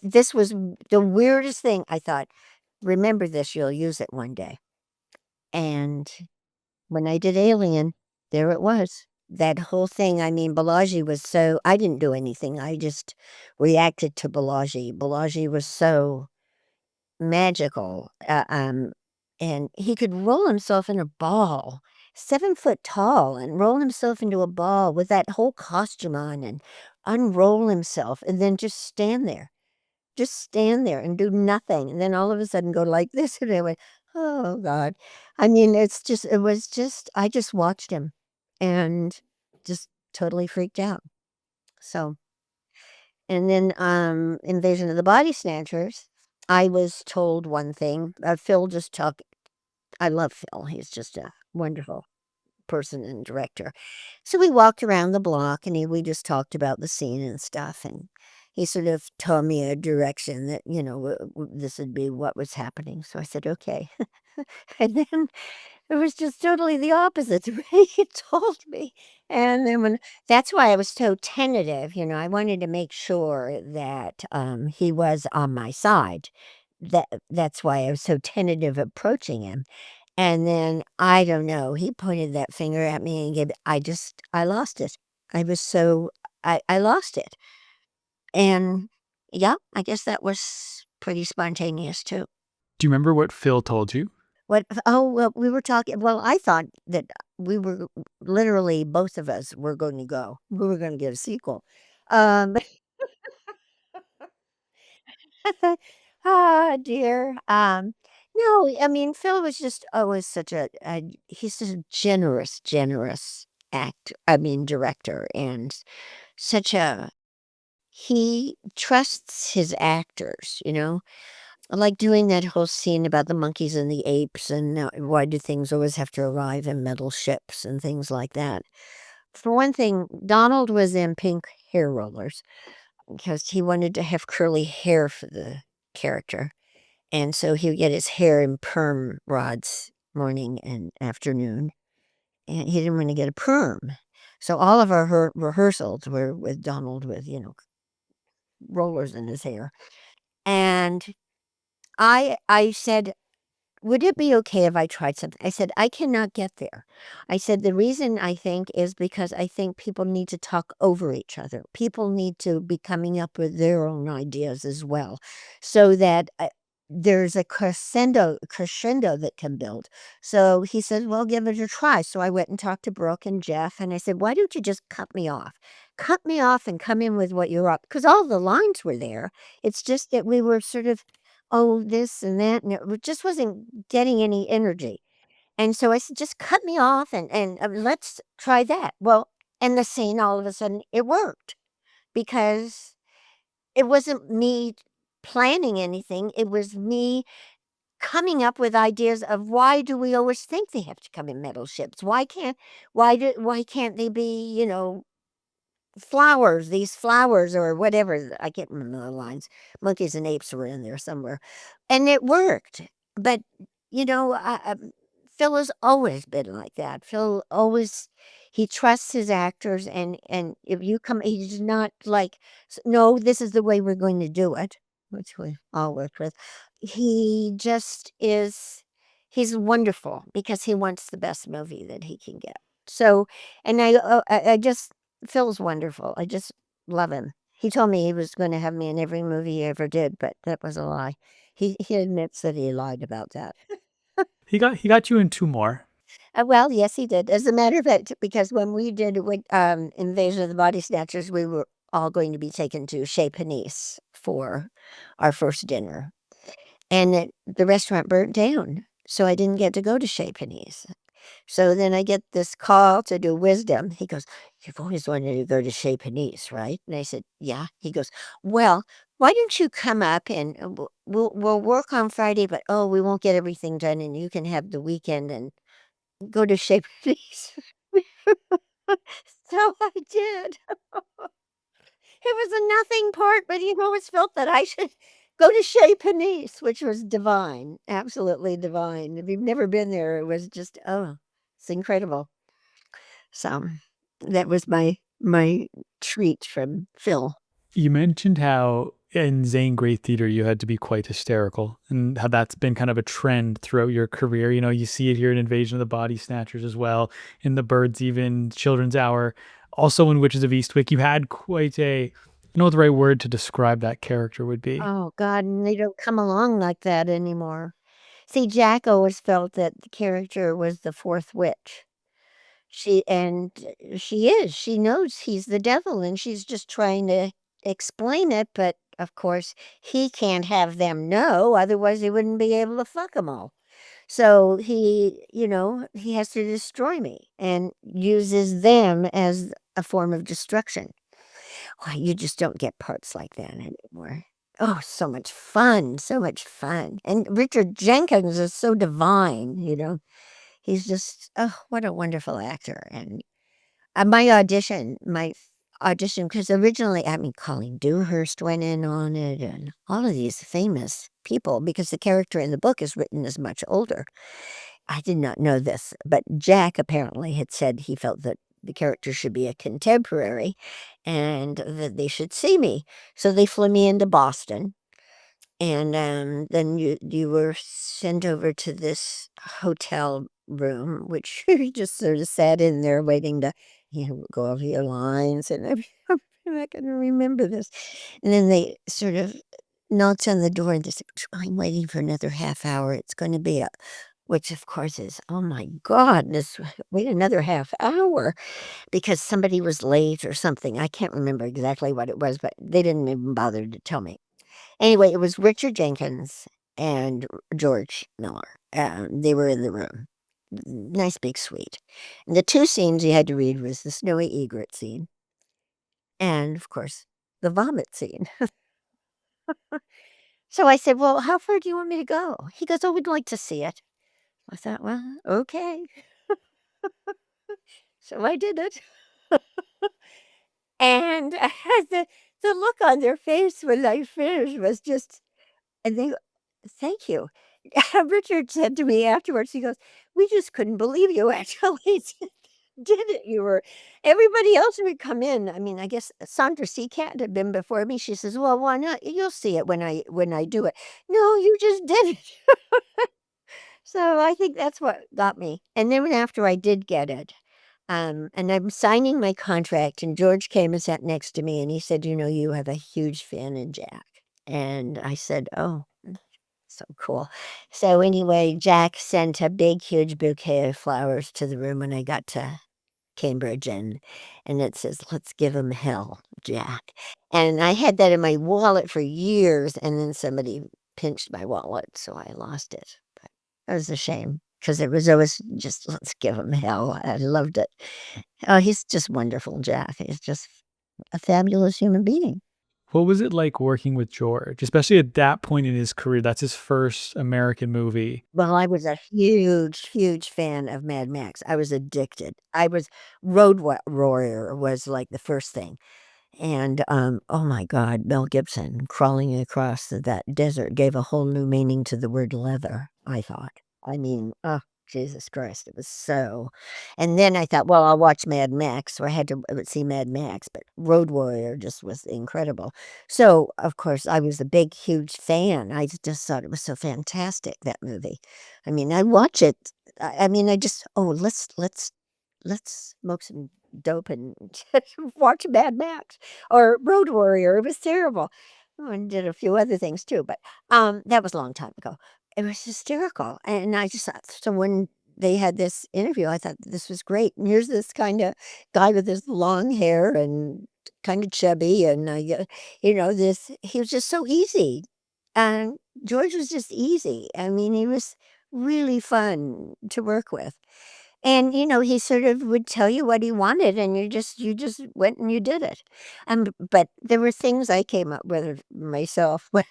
this was the weirdest thing. I thought, remember this, you'll use it one day. And when I did Alien, there it was. That whole thing, I mean, Balaji was so, I didn't do anything. I just reacted to Balaji. Balaji was so magical. And he could roll himself in a ball, 7 foot tall, and roll himself into a ball with that whole costume on and unroll himself and then just stand there. Just stand there and do nothing. And then all of a sudden go like this. And I went, oh God. I mean, I just watched him and just totally freaked out. So, and then Invasion of the Body Snatchers, I was told one thing. Phil just talked. I love Phil. He's just a wonderful person and director. So we walked around the block and we just talked about the scene and stuff. And he sort of told me a direction that, this would be what was happening. So I said, okay. And then it was just totally the opposite the way he told me. And then that's why I was so tentative, I wanted to make sure that he was on my side. That's why I was so tentative approaching him. And then, I don't know, he pointed that finger at me and I lost it. I lost it. And yeah, I guess that was pretty spontaneous too. Do you remember what Phil told you? Well, we were talking, I thought that we were literally, both of us were going to go. We were going to get a sequel. Um, dear. No, I mean, Phil was just always he's such a generous director, and he trusts his actors, like doing that whole scene about the monkeys and the apes, and why do things always have to arrive in metal ships and things like that. For one thing, Donald was in pink hair rollers because he wanted to have curly hair for the character. And so he would get his hair in perm rods morning and afternoon. And he didn't want to get a perm. So all of our rehearsals were with Donald with, rollers in his hair. And I said, would it be okay if I tried something? I said, I cannot get there. I said, the reason I think is because I think people need to talk over each other. People need to be coming up with their own ideas as well, so that there's a crescendo that can build. So he said, well, give it a try. So I went and talked to Brooke and Jeff, and I said, why don't you just cut me off? Cut me off and come in with what you're up. Because all the lines were there. It's just that we were sort of, oh, this and that, and it just wasn't getting any energy. And so I said, just cut me off and let's try that. Well, and the scene, all of a sudden, it worked because it wasn't me planning anything. It was me coming up with ideas of why do we always think they have to come in metal ships? Why can't they be, these flowers or whatever. I can't remember the lines. Monkeys and apes were in there somewhere. And it worked. But, Phil has always been like that. He trusts his actors. And if you come, he's not like, no, this is the way we're going to do it, which we all worked with. He just is, He's wonderful because he wants the best movie that he can get. So, and I just, Phil's wonderful. I just love him. He told me he was going to have me in every movie he ever did, but that was a lie. He admits that he lied about that. He got you in 2 more. Well, yes, he did. As a matter of fact, because when we did Invasion of the Body Snatchers, we were all going to be taken to Chez Panisse for our first dinner. And the restaurant burnt down, so I didn't get to go to Chez Panisse. So then I get this call to do Wisdom. He goes, "You've always wanted to go to Chez Panisse, right?" And I said, "Yeah." He goes, "Well, why don't you come up and we'll work on Friday, but we won't get everything done, and you can have the weekend and go to Chez Panisse." So I did. It was a nothing part, but he always felt that I should go to Chez Panisse, which was divine, absolutely divine. If you've never been there, it was just, it's incredible. So that was my treat from Phil. You mentioned how in Zane Grey Theater you had to be quite hysterical, and how that's been kind of a trend throughout your career. You see it here in Invasion of the Body Snatchers as well, in The Birds, even Children's Hour. Also in Witches of Eastwick, you had quite a, I don't know what the right word to describe that character would be. Oh, God, and they don't come along like that anymore. See, Jack always felt that the character was the fourth witch. She is. She knows he's the devil, and she's just trying to explain it, but of course, he can't have them know, otherwise he wouldn't be able to fuck them all. So he has to destroy me and uses them as a form of destruction. Well, you just don't get parts like that anymore. Oh, so much fun, so much fun. And Richard Jenkins is so divine, He's just, what a wonderful actor. And my audition, because originally, Colleen Dewhurst went in on it and all of these famous people, because the character in the book is written as much older. I did not know this, but Jack apparently had said he felt that the character should be a contemporary and that they should see me. So they flew me into Boston. And then you were sent over to this hotel room, which you just sort of sat in there waiting to go over your lines. And I'm not going to remember this. And then they sort of knocked on the door and they said, "I'm waiting for another half hour. It's going to be which of course is, oh my God, wait another half hour because somebody was late or something. I can't remember exactly what it was, but they didn't even bother to tell me. Anyway, it was Richard Jenkins and George Miller. They were in the room. Nice big suite. And the 2 scenes you had to read was the snowy egret scene and, of course, the vomit scene. So I said, "Well, how far do you want me to go?" He goes, "Oh, we'd like to see it." I thought, well, okay. So I did it. And the look on their face when I finished was just, and they, "Thank you." Richard said to me afterwards, he goes, "We just couldn't believe you actually did it. Everybody else would come in. I guess Sandra Seacat had been before me. She says, 'Well, why not? You'll see it when I do it.' No, you just did it." So I think that's what got me. And then after I did get it, and I'm signing my contract, and George came and sat next to me, and he said, "You have a huge fan in Jack." And I said, "Oh, so cool." So anyway, Jack sent a big, huge bouquet of flowers to the room when I got to Cambridge, and it says, "Let's give him hell, Jack." And I had that in my wallet for years, and then somebody pinched my wallet, so I lost it. But it was a shame because it was always just, let's give him hell. I loved it. Oh, he's just wonderful, Jack. He's just a fabulous human being. What was it like working with George, especially at that point in his career? That's his first American movie. Well, I was a huge, huge fan of Mad Max. I was addicted. Road Warrior was like the first thing. And, oh my God, Mel Gibson crawling across that desert gave a whole new meaning to the word leather, I thought. Jesus Christ, it was so. And then I thought, well, I'll watch Mad Max. So I had to see Mad Max, but Road Warrior just was incredible. So, of course, I was a big, huge fan. I just thought it was so fantastic, that movie. I mean, I watch it. I mean, I just, let's smoke some dope and watch Mad Max or Road Warrior. It was terrible. Oh, and did a few other things too, but that was a long time ago. It was hysterical, and I just thought, so when they had this interview, I thought this was great. And here's this kind of guy with this long hair and kind of chubby, and this he was just so easy, and George was just easy. I mean, he was really fun to work with. And, he sort of would tell you what he wanted, and you just went and you did it. But there were things I came up with myself when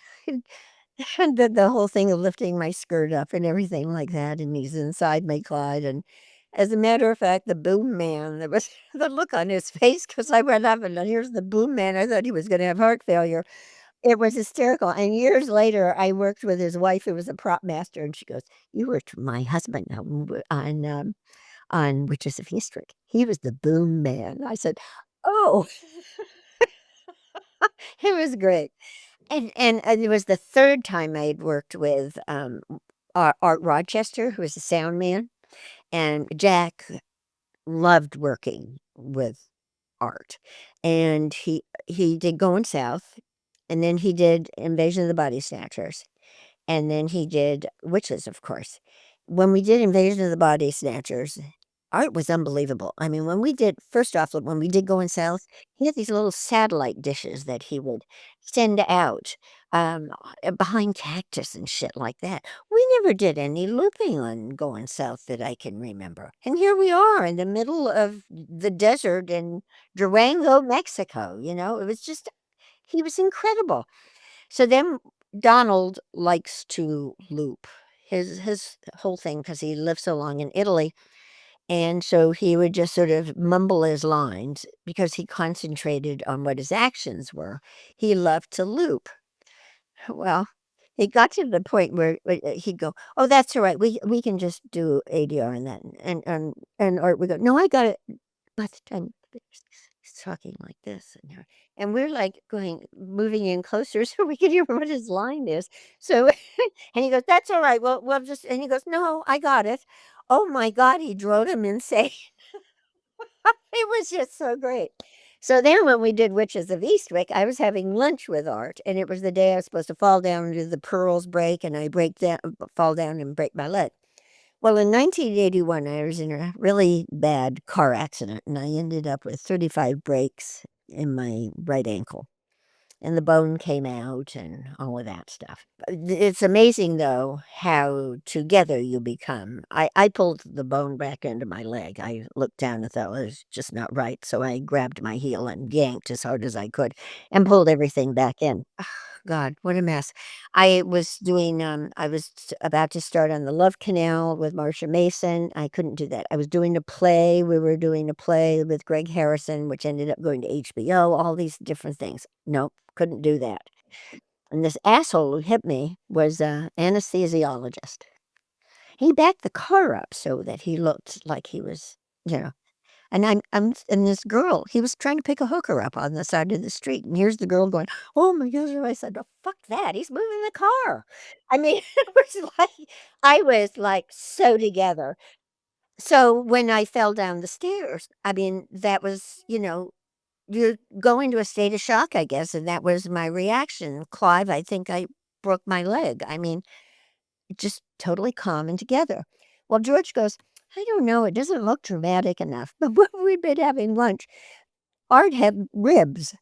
and the whole thing of lifting my skirt up and everything like that, and he's inside my Clyde. And as a matter of fact, the boom man, there was the look on his face because I went up and here's the boom man. I thought he was going to have heart failure. It was hysterical. And years later, I worked with his wife, who was a prop master, and she goes, "You worked with my husband on Witches of Eastwick. He was the boom man." I said, "Oh," it was great. And it was the third time I'd worked with Art Rochester, who was a sound man, and Jack loved working with Art. And he did Goin South, and then he did Invasion of the Body Snatchers. And then he did Witches, of course. When we did Invasion of the Body Snatchers, Art was unbelievable. I mean, first off, when we did Going South, he had these little satellite dishes that he would send out behind cactus and shit like that. We never did any looping on Going South that I can remember. And here we are in the middle of the desert in Durango, Mexico. It was just, he was incredible. So then Donald likes to loop his whole thing because he lived so long in Italy. And so he would just sort of mumble his lines because he concentrated on what his actions were. He loved to loop. Well, it got to the point where he'd go, "Oh, that's all right. We can just do ADR and that." And Art would go, "No, I got it." By the time he's talking like this, and we're like moving in closer so we can hear what his line is. So, and he goes, "That's all right. Well, we'll just," and he goes, "No, I got it." Oh my God, he drove him insane. It was just so great. So then when we did Witches of Eastwick, I was having lunch with Art, and it was the day I was supposed to fall down and do the pearls break, and I fall down and break my leg. Well, in 1981, I was in a really bad car accident, and I ended up with 35 breaks in my right ankle. And the bone came out and all of that stuff. It's amazing, though, how together you become. I pulled the bone back into my leg. I looked down and thought, well, it was just not right. So I grabbed my heel and yanked as hard as I could and pulled everything back in. God, what a mess. I was about to start on The Love Canal with Marsha Mason. I couldn't do that. I was doing a play. We were doing a play with Greg Harrison, which ended up going to HBO, all these different things. Nope, couldn't do that. And this asshole who hit me was an anesthesiologist. He backed the car up so that he looked like he was, and and this girl, he was trying to pick a hooker up on the side of the street. And here's the girl going, "Oh my gosh." I said, "Oh, fuck that. He's moving the car." I mean, I was like so together. So when I fell down the stairs, I mean, that was, you go into a state of shock, I guess. And that was my reaction. Clive, I think I broke my leg. I mean, just totally calm and together. Well, George goes, "I don't know, it doesn't look dramatic enough." But when we'd been having lunch, Art had ribs.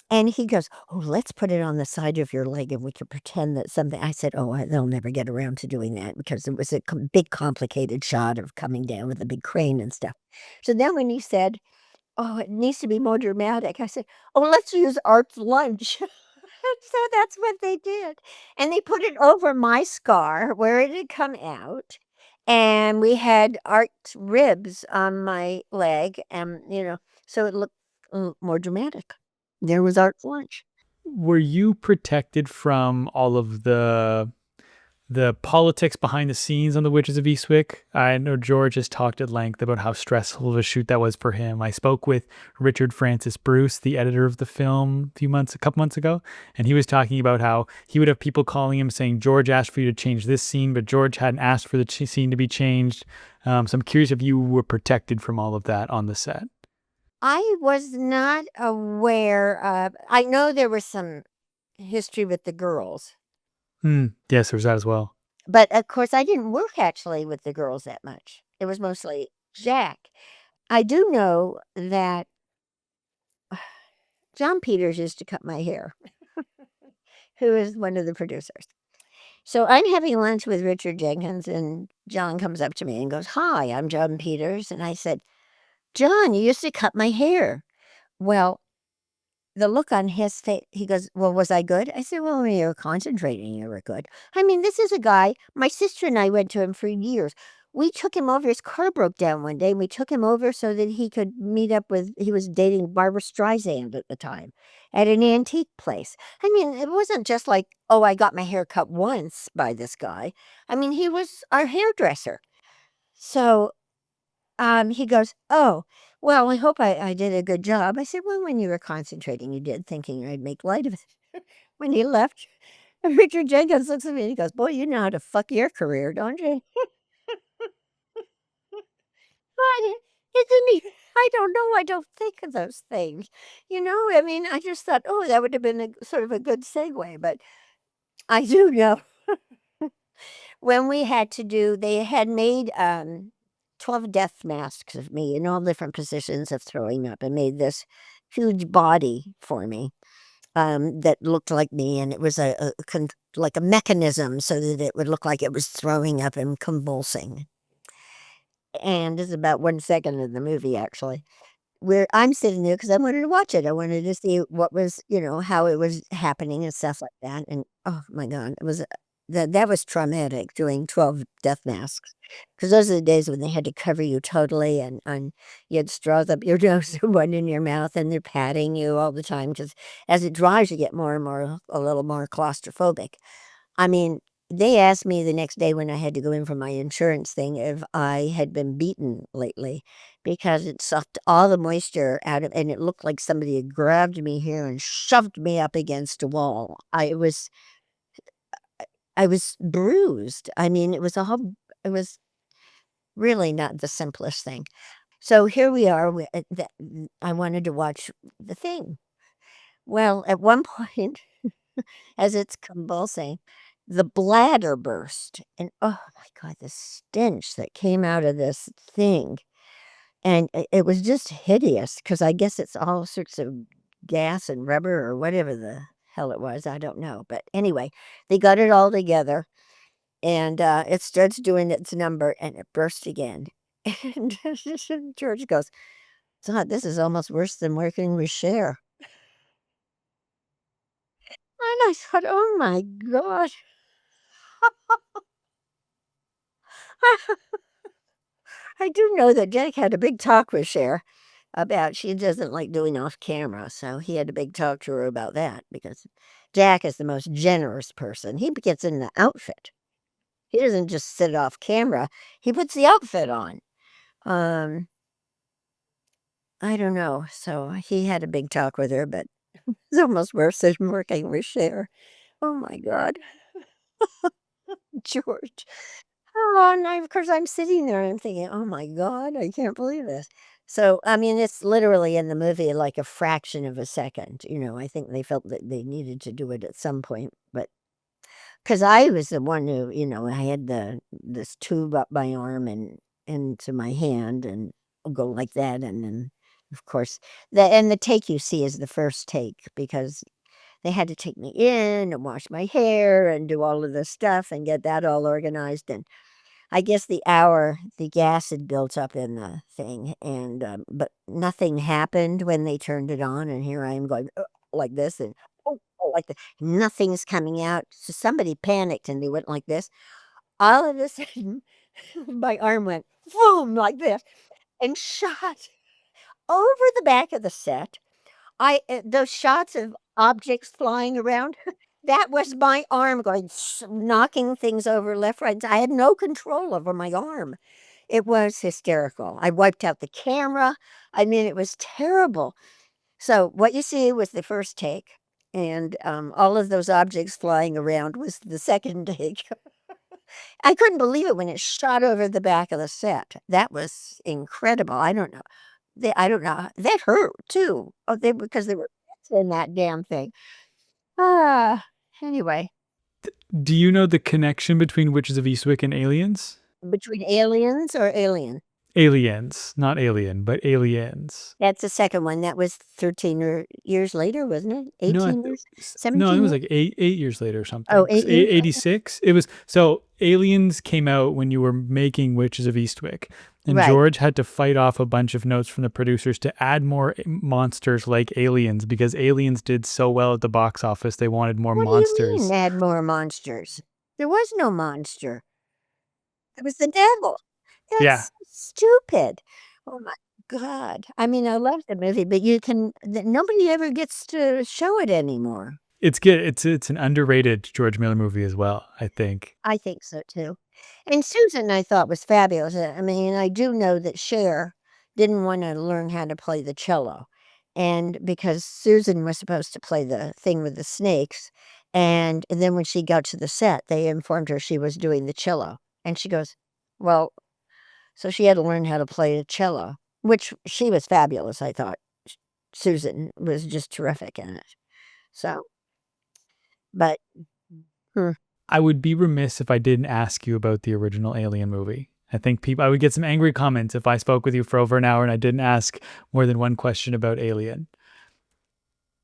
And he goes, "Oh, let's put it on the side of your leg and we can pretend that something." I said, "Oh, they'll never get around to doing that because it was a big, complicated shot of coming down with a big crane and stuff." So then when he said, "Oh, it needs to be more dramatic," I said, "Oh, let's use Art's lunch." So that's what they did. And they put it over my scar where it had come out. And we had Art's ribs on my leg. And, so it looked more dramatic. There was Art's lunch. Were you protected from all of the politics behind the scenes on the Witches of Eastwick. I know George has talked at length about how stressful of a shoot that was for him. I spoke with Richard Francis Bruce, the editor of the film, a couple months ago, and he was talking about how he would have people calling him saying, George asked for you to change this scene, but George hadn't asked for the scene to be changed. So I'm curious if you were protected from all of that on the set. I was not aware of, I know there was some history with the girls, Yes, there was that as well. but of course I didn't work actually with the girls that much. It was mostly Jack. I do know that John Peters used to cut my hair, who is one of the producers. So I'm having lunch with Richard Jenkins, and John comes up to me and goes, "Hi, I'm John Peters." And I said, "John, you used to cut my hair." Well, the look on his face, he goes, "Well, was I good?" I said, "Well, when you were concentrating, you were good." I mean, this is a guy, my sister and I went to him for years. We took him over, his car broke down one day, and we took him over so that he could meet up with, he was dating Barbara Streisand at the time, at an antique place. I mean, it wasn't just like, oh, I got my hair cut once by this guy. I mean, he was our hairdresser. So he goes, "Oh, well, I hope I did a good job." I said, "Well, when you were concentrating, you did, thinking I'd make light of it." When he left, Richard Jenkins looks at me and he goes, "Boy, you know how to fuck your career, don't you?" But isn't he? I don't know. I don't think of those things. I mean, I just thought, oh, that would have been a sort of a good segue. But I do know when we had to do, they had made 12 death masks of me in all different positions of throwing up, and made this huge body for me that looked like me, and it was like a mechanism so that it would look like it was throwing up and convulsing. And it's about 1 second of the movie, actually, where I'm sitting there because I wanted to watch it. I wanted to see what was, how it was happening and stuff like that. And oh my God, it was that was traumatic, doing 12 death masks, because those are the days when they had to cover you totally, and you had straws up your nose and one in your mouth, and they're patting you all the time because as it dries, you get more and more, a little more claustrophobic. I mean, they asked me the next day when I had to go in for my insurance thing if I had been beaten lately, because it sucked all the moisture out of, and it looked like somebody had grabbed me here and shoved me up against a wall. I was bruised. I mean, it was really not the simplest thing. So here we are. I wanted to watch the thing. Well, at one point, as it's convulsing, the bladder burst. And oh my God, the stench that came out of this thing. And it was just hideous, because I guess it's all sorts of gas and rubber or whatever the hell it was. I don't know. But anyway, they got it all together, and it starts doing its number, and it burst again. And George goes, "God, this is almost worse than working with Cher." And I thought, oh my God. I do know that Jack had a big talk with Cher about, she doesn't like doing off camera, so he had a big talk to her about that, because Jack is the most generous person. He gets in the outfit. He doesn't just sit off camera. He puts the outfit on. Um, I don't know. So he had a big talk with her, but it's almost worse than working with Cher. Oh my God. George. Oh, and of course, I'm sitting there and I'm thinking, oh my God, I can't believe this. So, I mean, it's literally in the movie like a fraction of a second. I think they felt that they needed to do it at some point, but because I was the one who, I had this tube up my arm and into my hand, and go like that, and then, of course, the take you see is the first take, because they had to take me in and wash my hair and do all of this stuff and get that all organized. And I guess the gas had built up in the thing, and but nothing happened when they turned it on, and here I am going like this, and like that. Nothing's coming out. So somebody panicked and they went like this. All of a sudden, my arm went boom like this and shot over the back of the set. Those shots of objects flying around, That was my arm going, knocking things over left, right. I had no control over my arm. It was hysterical. I wiped out the camera. I mean, it was terrible. So what you see was the first take, and all of those objects flying around was the second take. I couldn't believe it when it shot over the back of the set. That was incredible. I don't know. I don't know. That hurt too. Oh, because they were in that damn thing. Anyway, Do you know the connection between Witches of Eastwick and Aliens? between aliens or alien? Aliens, not alien, but aliens. That's the second one. That was 13 years later, wasn't it? 18 No, years? no, 17 it was years? like eight years later or something. Oh, 8 years? 86. It was so Aliens came out when you were making Witches of Eastwick, and Right. George had to fight off a bunch of notes from the producers to add more monsters like aliens because Aliens did so well at the box office. They wanted more What monsters. do you mean add more monsters? There was no monster. It was the devil. That's Yeah. so stupid. Oh my God. I mean, I love the movie, but nobody ever gets to show it anymore. It's good. It's an underrated George Miller movie as well, I think. I think so too. And Susan, I thought, was fabulous. I mean, I do know that Cher didn't want to learn how to play the cello. And because Susan was supposed to play the thing with the snakes. And then when she got to the set, they informed her she was doing the cello. And she goes, well, so she had to learn how to play the cello, which she was fabulous, I thought. Susan was just terrific in it. So, but I would be remiss if I didn't ask you about the original Alien movie. I think I would get some angry comments if I spoke with you for over an hour and I didn't ask more than one question about Alien.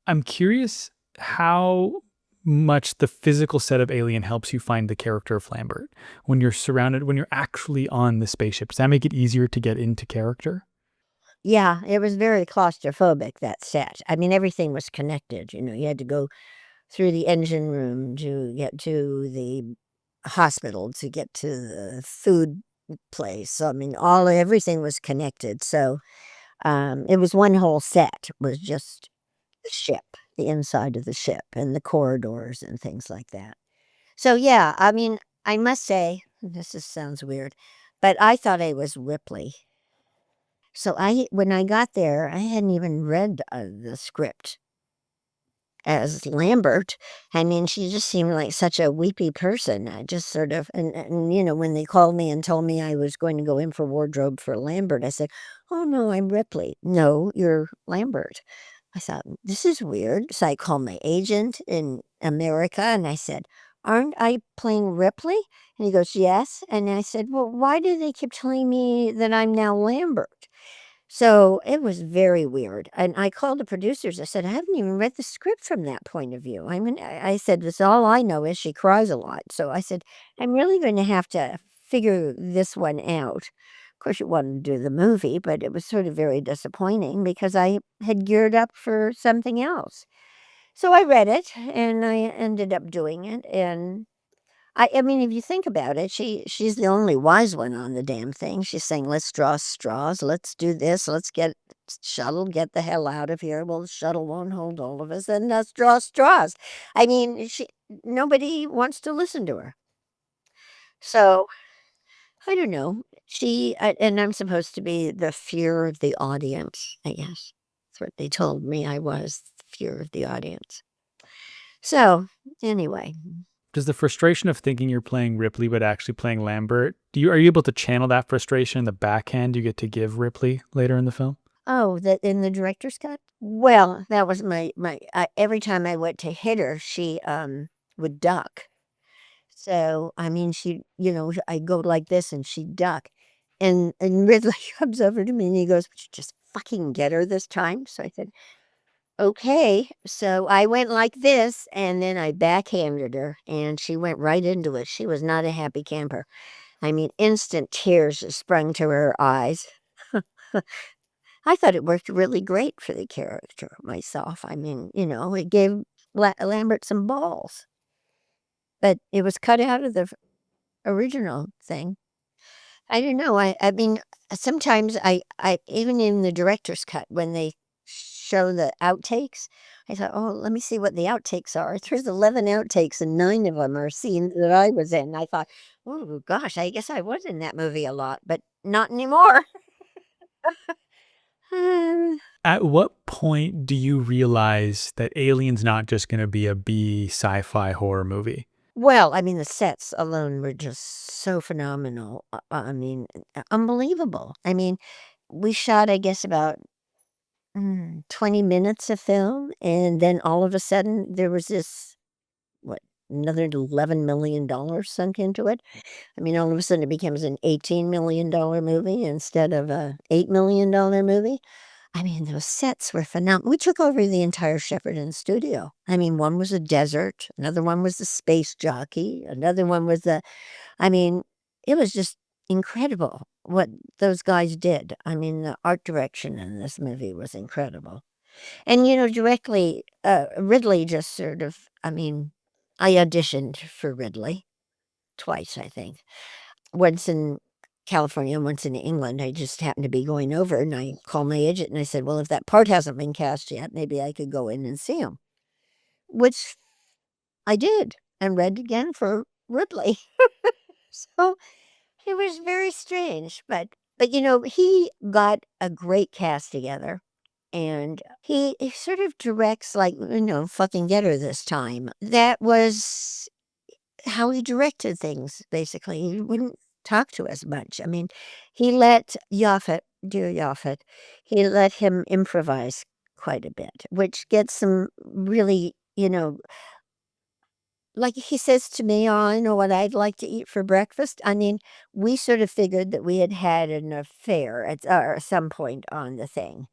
I'm curious how much the physical set of Alien helps you find the character of Lambert when you're actually on the spaceship. Does that make it easier to get into character? yeah, it was very claustrophobic, that set. I mean, everything was connected. You had to go through the engine room to get to the hospital, to get to the food place. I mean, everything was connected. So it was one whole set. It was just the ship, the inside of the ship, and the corridors and things like that. So yeah, I mean, I must say, sounds weird, but I thought I was Ripley. So when I got there, I hadn't even read the script as Lambert. I mean, she just seemed like such a weepy person. I just sort of, and when they called me and told me I was going to go in for wardrobe for Lambert, I said, oh no, I'm Ripley. No, you're Lambert. I thought, this is weird. So I called my agent in America and I said, aren't I playing Ripley? And he goes, yes. And I said, well, why do they keep telling me that I'm now Lambert? So it was very weird. And I called the producers. I said, I haven't even read the script from that point of view. I mean, I said, this all I know is she cries a lot. So I said, I'm really going to have to figure this one out. Of course, you wanted to do the movie, but it was sort of very disappointing because I had geared up for something else. So I read it and I ended up doing it. And I mean, if you think about it, she's the only wise one on the damn thing. She's saying, let's draw straws. Let's do this. Let's get shuttle, get the hell out of here. Well, the shuttle won't hold all of us. Then let's draw straws. I mean, nobody wants to listen to her. So I don't know. And I'm supposed to be the fear of the audience, I guess. That's what they told me I was, the fear of the audience. So anyway. Does the frustration of thinking you're playing Ripley but actually playing Lambert, are you able to channel that frustration in the backhand you get to give Ripley later in the film? Oh, that in the director's cut? Well, that was my every time I went to hit her, she would duck. So, I mean, I go like this and she'd duck. And Ridley comes over to me and he goes, would you just fucking get her this time? So I said, okay. So I went like this and then I backhanded her and she went right into it. She was not a happy camper. I mean, instant tears just sprung to her eyes. I thought it worked really great for the character myself. I mean, it gave Lambert some balls. But it was cut out of the original thing. I don't know. I mean, sometimes I even in the director's cut, when they show the outtakes. I thought, oh, let me see what the outtakes are. There's 11 outtakes and 9 of them are scenes that I was in. I thought, oh gosh, I guess I was in that movie a lot, but not anymore. At what point do you realize that Alien's not just going to be a B sci-fi horror movie? Well, I mean, the sets alone were just so phenomenal. I mean, unbelievable. I mean, we shot, I guess, about 20 minutes of film, and then all of a sudden there was this, what, another $11 million sunk into it. I mean, all of a sudden it becomes an $18 million movie instead of a $8 million movie. I mean, those sets were phenomenal. We took over the entire Shepperton studio. I mean, one was a desert, another one was the space jockey, another one was I mean, it was just incredible what those guys did. I mean, the art direction in this movie was incredible. And, directly, Ridley just sort of, I mean, I auditioned for Ridley twice, I think. Once in California and once in England. I just happened to be going over, and I called my agent and I said, well, if that part hasn't been cast yet, maybe I could go in and see him, which I did, and read again for Ridley. So it was very strange, but he got a great cast together, and he sort of directs like, fucking get her this time. That was how he directed things, basically. He wouldn't talk to us much. I mean, he let dear Yaphet, he let him improvise quite a bit, which gets some really, like he says to me, oh, I know what I'd like to eat for breakfast. I mean, we sort of figured that we had had an affair at some point on the thing.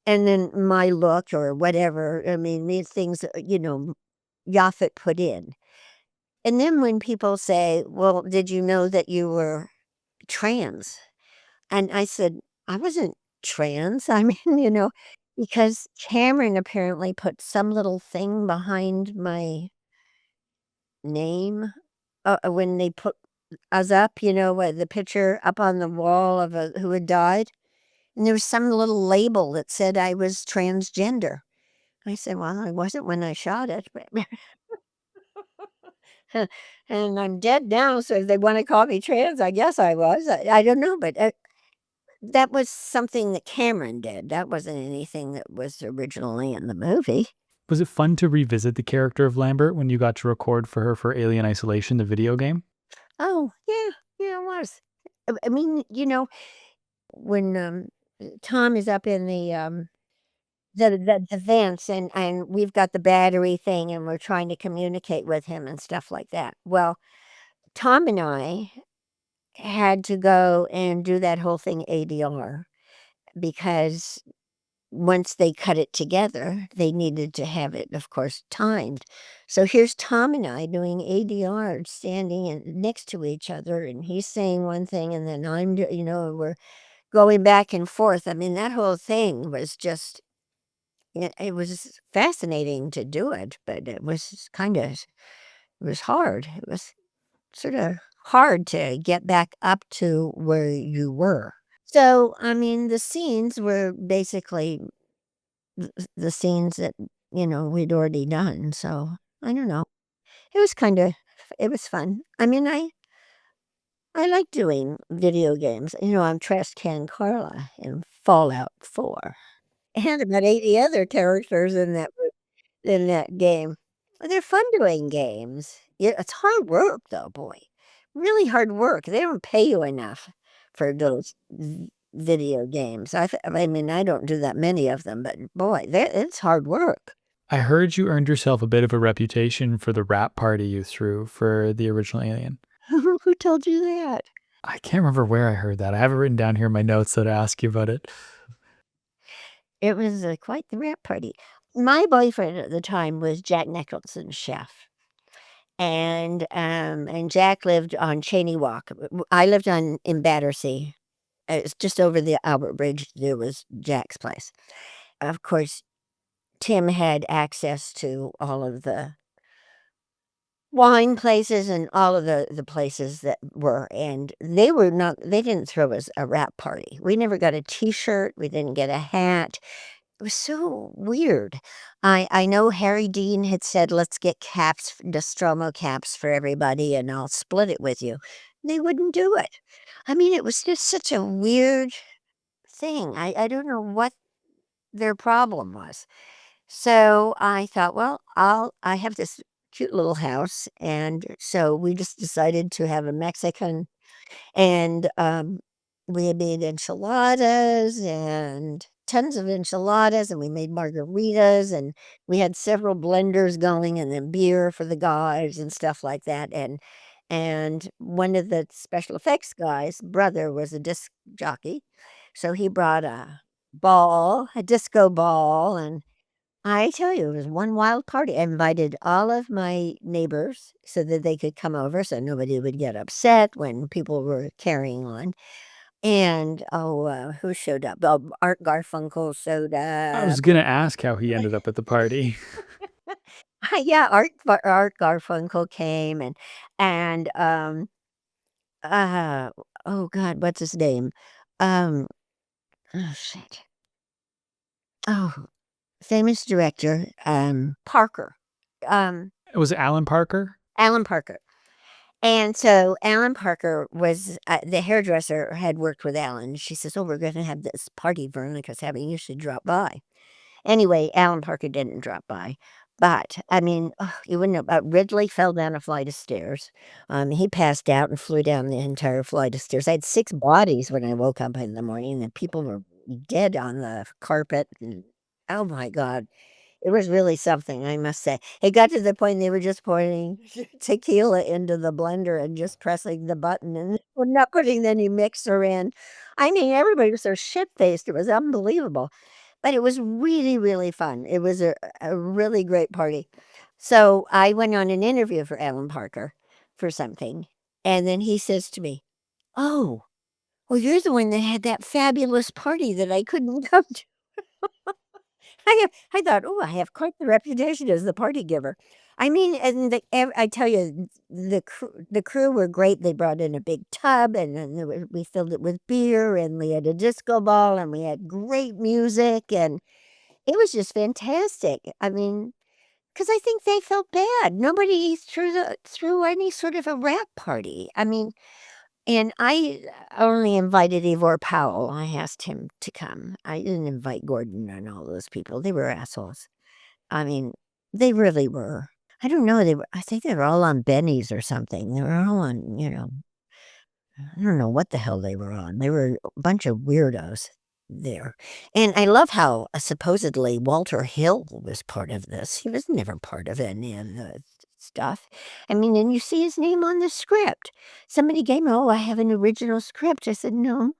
And then my look or whatever, I mean, these things, Yaphet put in. And then when people say, well, did you know that you were trans? And I said, I wasn't trans. I mean, because Cameron apparently put some little thing behind my name when they put us up, the picture up on the wall of who had died. And there was some little label that said I was transgender. I said, well, I wasn't when I shot it. But and I'm dead now, so if they want to call me trans, I guess I was. I don't know, but that was something that Cameron did. That wasn't anything that was originally in the movie. Was it fun to revisit the character of Lambert when you got to record for her for Alien Isolation, the video game? Oh, yeah, it was. I mean, when Tom is up in the vents and we've got the battery thing and we're trying to communicate with him and stuff like that. Well, Tom and I had to go and do that whole thing ADR because once they cut it together, they needed to have it, of course, timed. So here's Tom and I doing ADR, standing next to each other, and he's saying one thing, and then we're going back and forth. I mean, that whole thing was just, it was fascinating to do it, but it was hard. It was sort of hard to get back up to where you were. So, I mean, the scenes were basically the scenes that, we'd already done. So, I don't know. It was fun. I mean, I like doing video games. I'm Trash Can Carla in Fallout 4. And about 80 other characters in that game. They're fun doing games. It's hard work, though, boy. Really hard work. They don't pay you enough for those video games. I mean, I don't do that many of them, but boy, it's hard work. I heard you earned yourself a bit of a reputation for the rap party you threw for the original Alien. Who told you that? I can't remember where I heard that. I have it written down here in my notes, so to ask you about it. It was quite the rap party. My boyfriend at the time was Jack Nicholson's chef. And Jack lived on Cheney Walk. I lived in Battersea. It's just over the Albert Bridge. There was Jack's place. Of course, Tim had access to all of the wine places and all of the places that were, and they didn't throw us a rap party. We never got a t-shirt. We didn't get a hat. it was so weird. I know Harry Dean had said, let's get caps, Nostromo caps for everybody, and I'll split it with you. They wouldn't do it. I mean, it was just such a weird thing. I don't know what their problem was. So I thought, well, I have this cute little house, and so we just decided to have a Mexican, and we had made enchiladas and tons of enchiladas, and we made margaritas, and we had several blenders going, and then beer for the guys and stuff like that. And one of the special effects guys' brother was a disc jockey, so he brought a disco ball, and I tell you, it was one wild party. I invited all of my neighbors so that they could come over so nobody would get upset when people were carrying on. And, who showed up? Art Garfunkel showed I up. was going to ask how he ended up at the party. Yeah, Art Garfunkel came, and, uh, oh God, what's his name? Um, oh, shit. Oh, famous director, Parker. Was it Alan Parker? Alan Parker. And so Alan Parker was the hairdresser had worked with Alan. She says, "Oh, we're going to have this party Veronica's having. You should drop by." Anyway, Alan Parker didn't drop by. But I mean, you wouldn't know. Ridley fell down a flight of stairs. He passed out and flew down the entire flight of stairs. I had 6 bodies when I woke up in the morning, and people were dead on the carpet. And, oh my God. It was really something, I must say. It got to the point they were just pouring tequila into the blender and just pressing the button and we're not putting any mixer in. I mean, everybody was so shit-faced, it was unbelievable. But it was really, really fun. It was a really great party. So I went on an interview for Alan Parker for something, and then he says to me, "Oh, well, you're the one that had that fabulous party that I couldn't come to." I thought, "Oh, I have quite the reputation as the party giver." I mean, and I tell you, the crew were great. They brought in a big tub, and then we filled it with beer, and we had a disco ball, and we had great music, and it was just fantastic. I mean, because I think they felt bad. Nobody threw any sort of a rap party. I mean, and I only invited Ivor Powell. I asked him to come. I didn't invite Gordon and all those people. They were assholes. I mean, they really were. I don't know. I think they were all on Benny's or something. They were all on, I don't know what the hell they were on. They were a bunch of weirdos there. And I love how supposedly Walter Hill was part of this. He was never part of any of the stuff. I mean, and you see his name on the script. Somebody gave me, "Oh, I have an original script." I said, "No,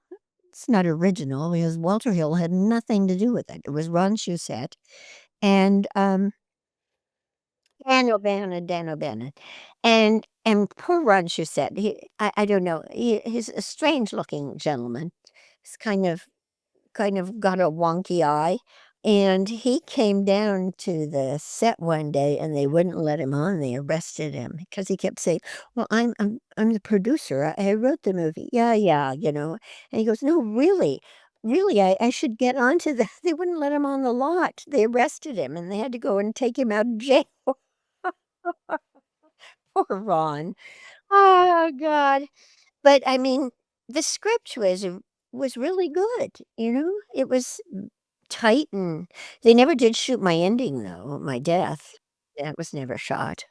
it's not original because Walter Hill had nothing to do with it. It was Ron Shusett and Dan O'Bannon. And poor Ron Shusett, I don't know, he's a strange looking gentleman. He's kind of got a wonky eye. And he came down to the set one day and they wouldn't let him on. They arrested him because he kept saying, "Well, I'm the producer. I wrote the movie." "Yeah, yeah, And he goes, "No, really, really, I should get onto that." They wouldn't let him on the lot. They arrested him and they had to go and take him out of jail. Poor Ron. Oh God. But I mean, the script was really good. It was tight, and they never did shoot my ending though, my death. That was never shot.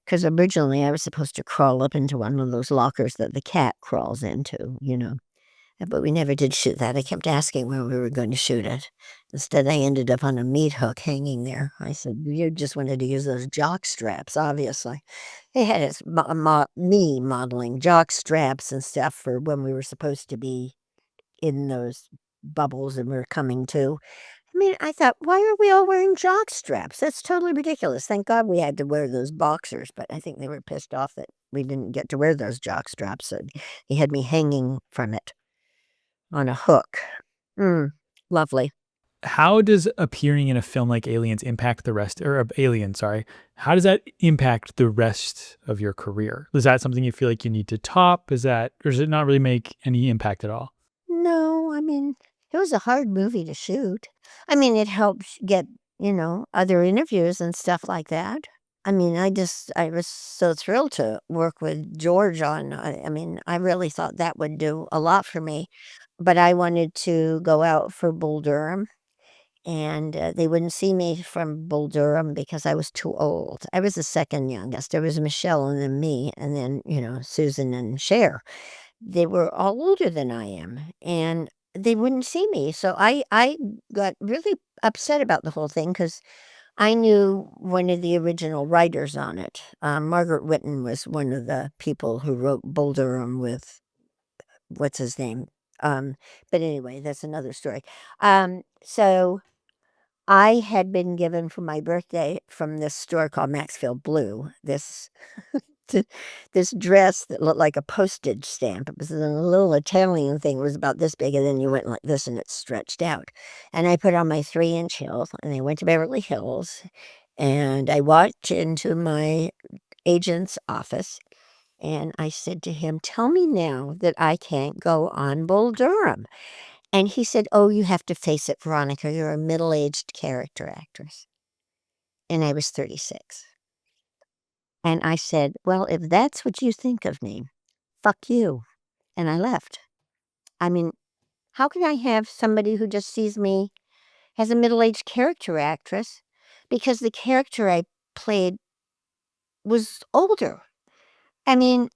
Because originally I was supposed to crawl up into one of those lockers that the cat crawls into. But we never did shoot that. I kept asking when we were going to shoot it. Instead, I ended up on a meat hook hanging there. I said, "You just wanted to use those jock straps, obviously." They had me modeling jock straps and stuff for when we were supposed to be in those bubbles and we were coming to. I mean, I thought, why are we all wearing jock straps? That's totally ridiculous. Thank God we had to wear those boxers, but I think they were pissed off that we didn't get to wear those jock straps. So he had me hanging from it on a hook. Lovely. How does appearing in a film like Aliens impact the rest, or Alien, sorry. How does that impact the rest of your career? Is that something you feel like you need to top? Or does it not really make any impact at all? No, I mean, It was a hard movie to shoot. I mean, it helped get, other interviews and stuff like that. I mean, I was so thrilled to work with George on, I mean, I really thought that would do a lot for me. But I wanted to go out for Bull Durham, and they wouldn't see me from Bull Durham because I was too old. I was the second youngest. There was Michelle and then me, and then, Susan and Cher. They were all older than I am, and they wouldn't see me. So I got really upset about the whole thing because I knew one of the original writers on it. Margaret Whitten was one of the people who wrote Bull Durham with what's his name. But anyway, that's another story. So I had been given for my birthday from this store called Maxfield Blue this dress that looked like a postage stamp. It was a little Italian thing. It was about this big, and then you went like this, and it stretched out. And I put on my 3-inch heels, and I went to Beverly Hills, and I walked into my agent's office, and I said to him, "Tell me now that I can't go on Bull Durham." And he said, "Oh, you have to face it, Veronica. You're a middle-aged character actress." And I was 36. And I said, "Well, if that's what you think of me, fuck you." And I left. I mean, how can I have somebody who just sees me as a middle-aged character actress because the character I played was older? I mean,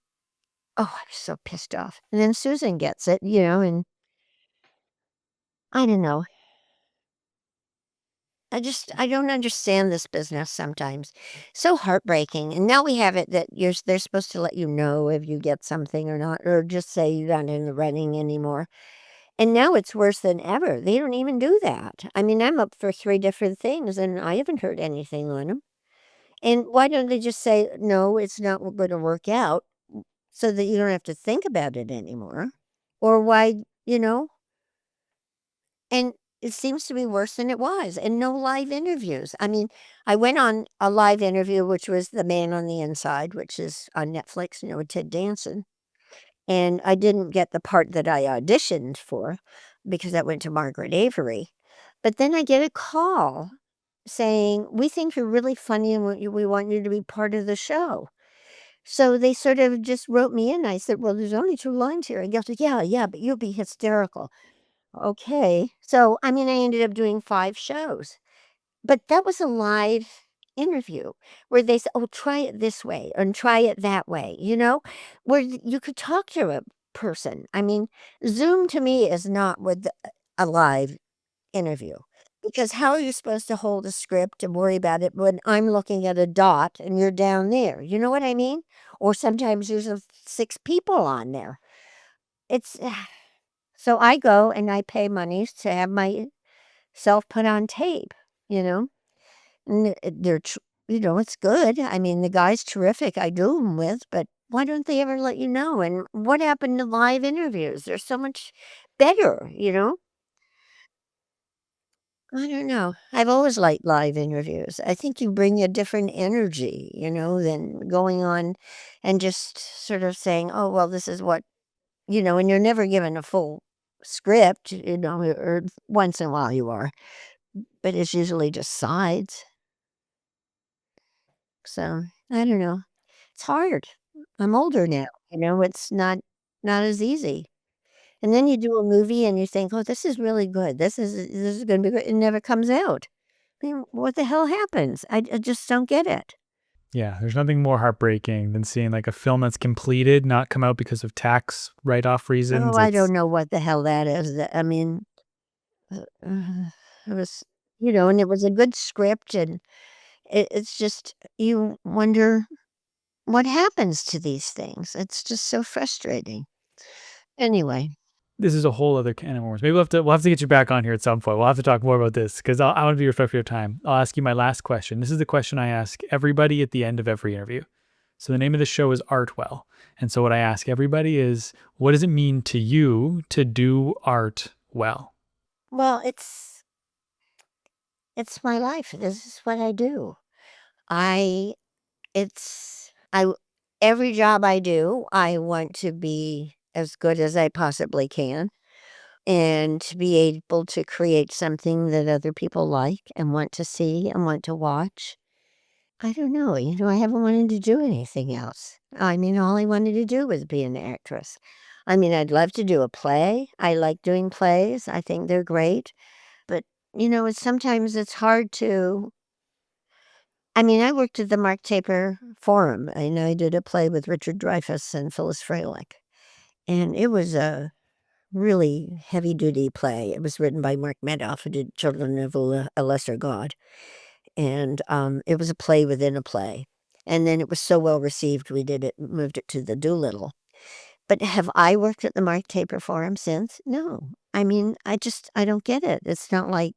oh, I was so pissed off. And then Susan gets it, and I don't know. I don't understand this business sometimes. So heartbreaking. And now we have it that they're supposed to let you know if you get something or not, or just say you're not in the running anymore. And now it's worse than ever. They don't even do that. I mean, I'm up for 3 different things and I haven't heard anything on them. And why don't they just say, no, it's not going to work out so that you don't have to think about it anymore? Or why, And it seems to be worse than it was, and no live interviews. I mean, I went on a live interview, which was The Man on the Inside, which is on Netflix, with Ted Danson. And I didn't get the part that I auditioned for because that went to Margaret Avery. But then I get a call saying, "We think you're really funny and we want you to be part of the show." So they sort of just wrote me in. I said, "Well, there's only 2 lines here." And he goes, "Yeah, but you'll be hysterical." Okay. So, I mean, I ended up doing 5 shows, but that was a live interview where they said, "Oh, try it this way and try it that way," where you could talk to a person. I mean, Zoom to me is not with a live interview because how are you supposed to hold a script and worry about it when I'm looking at a dot and you're down there? You know what I mean? Or sometimes there's 6 people on there. It's So I go and I pay monies to have myself put on tape, you know? And it's good. I mean, the guy's terrific I do them with, but why don't they ever let you know? And what happened to live interviews? They're so much better. I don't know. I've always liked live interviews. I think you bring a different energy, than going on and just sort of saying, "Oh, well, this is what," and you're never given a full script, or once in a while you are, but it's usually just sides. So I don't know. It's hard. I'm older now, it's not as easy. And then you do a movie and you think, "Oh, this is really good. This is gonna be good." It never comes out. I mean, what the hell happens? I just don't get it. Yeah, there's nothing more heartbreaking than seeing like a film that's completed not come out because of tax write-off reasons. Oh, I don't know what the hell that is. I mean, it was, and it was a good script, and it's just you wonder what happens to these things. It's just so frustrating. Anyway, This is a whole other can of worms. Maybe we'll have to get you back on here at some point. We'll have to talk more about this because I want to be respectful of your time. I'll ask you my last question. This is the question I ask everybody at the end of every interview. So the name of the show is Art Well. And so what I ask everybody is, what does it mean to you to do art well? well, it's my life. This is what I do. I it's I every job I do, I want to be as good as I possibly can. and to be able to create something that other people like and want to see and want to watch. I don't know, I haven't wanted to do anything else. I mean, all I wanted to do was be an actress. I mean, I'd love to do a play. I like doing plays. I think they're great. But, sometimes it's hard to. I mean, I worked at the Mark Taper Forum, and I did a play with Richard Dreyfuss and Phyllis Frelick. And it was a really heavy-duty play. It was written by Mark Medoff, who did Children of a Lesser God. And it was a play within a play. And then it was so well received, we moved it to the Doolittle. But have I worked at the Mark Taper Forum since? No. I mean, I don't get it. It's not like,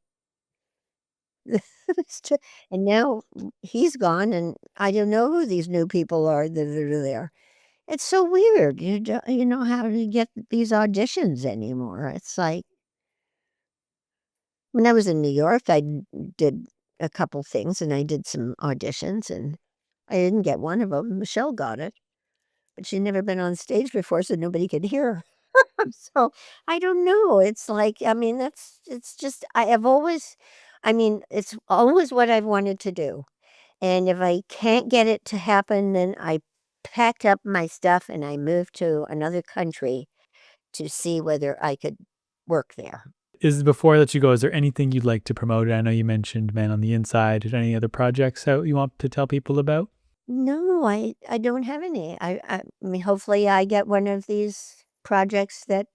and now he's gone, and I don't know who these new people are that are there. It's so weird. You don't know how to get these auditions anymore. It's like, when I was in New York, I did a couple things, and I did some auditions, and I didn't get one of them. Michelle got it, but she'd never been on stage before, so nobody could hear her. So I don't know. It's like, I mean, it's just, it's always what I've wanted to do. And if I can't get it to happen, then I packed up my stuff and I moved to another country to see whether I could work there. Before I let you go, is there anything you'd like to promote? I know you mentioned Man on the Inside. Is there any other projects that you want to tell people about? No, I don't have any. I mean, hopefully I get one of these projects that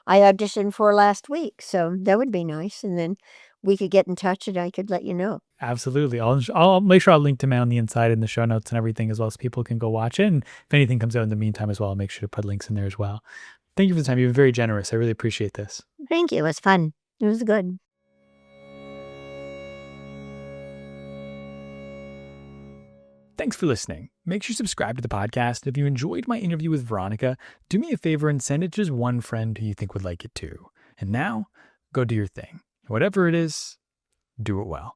I auditioned for last week. So that would be nice. And then we could get in touch and I could let you know. Absolutely. I'll make sure I'll link to Man on the Inside in the show notes and everything as well, so people can go watch it. And if anything comes out in the meantime as well, I'll make sure to put links in there as well. Thank you for the time. You've been very generous. I really appreciate this. Thank you. It was fun. It was good. Thanks for listening. Make sure you subscribe to the podcast. If you enjoyed my interview with Veronica, do me a favor and send it to just one friend who you think would like it too. And now, go do your thing. Whatever it is, do it well.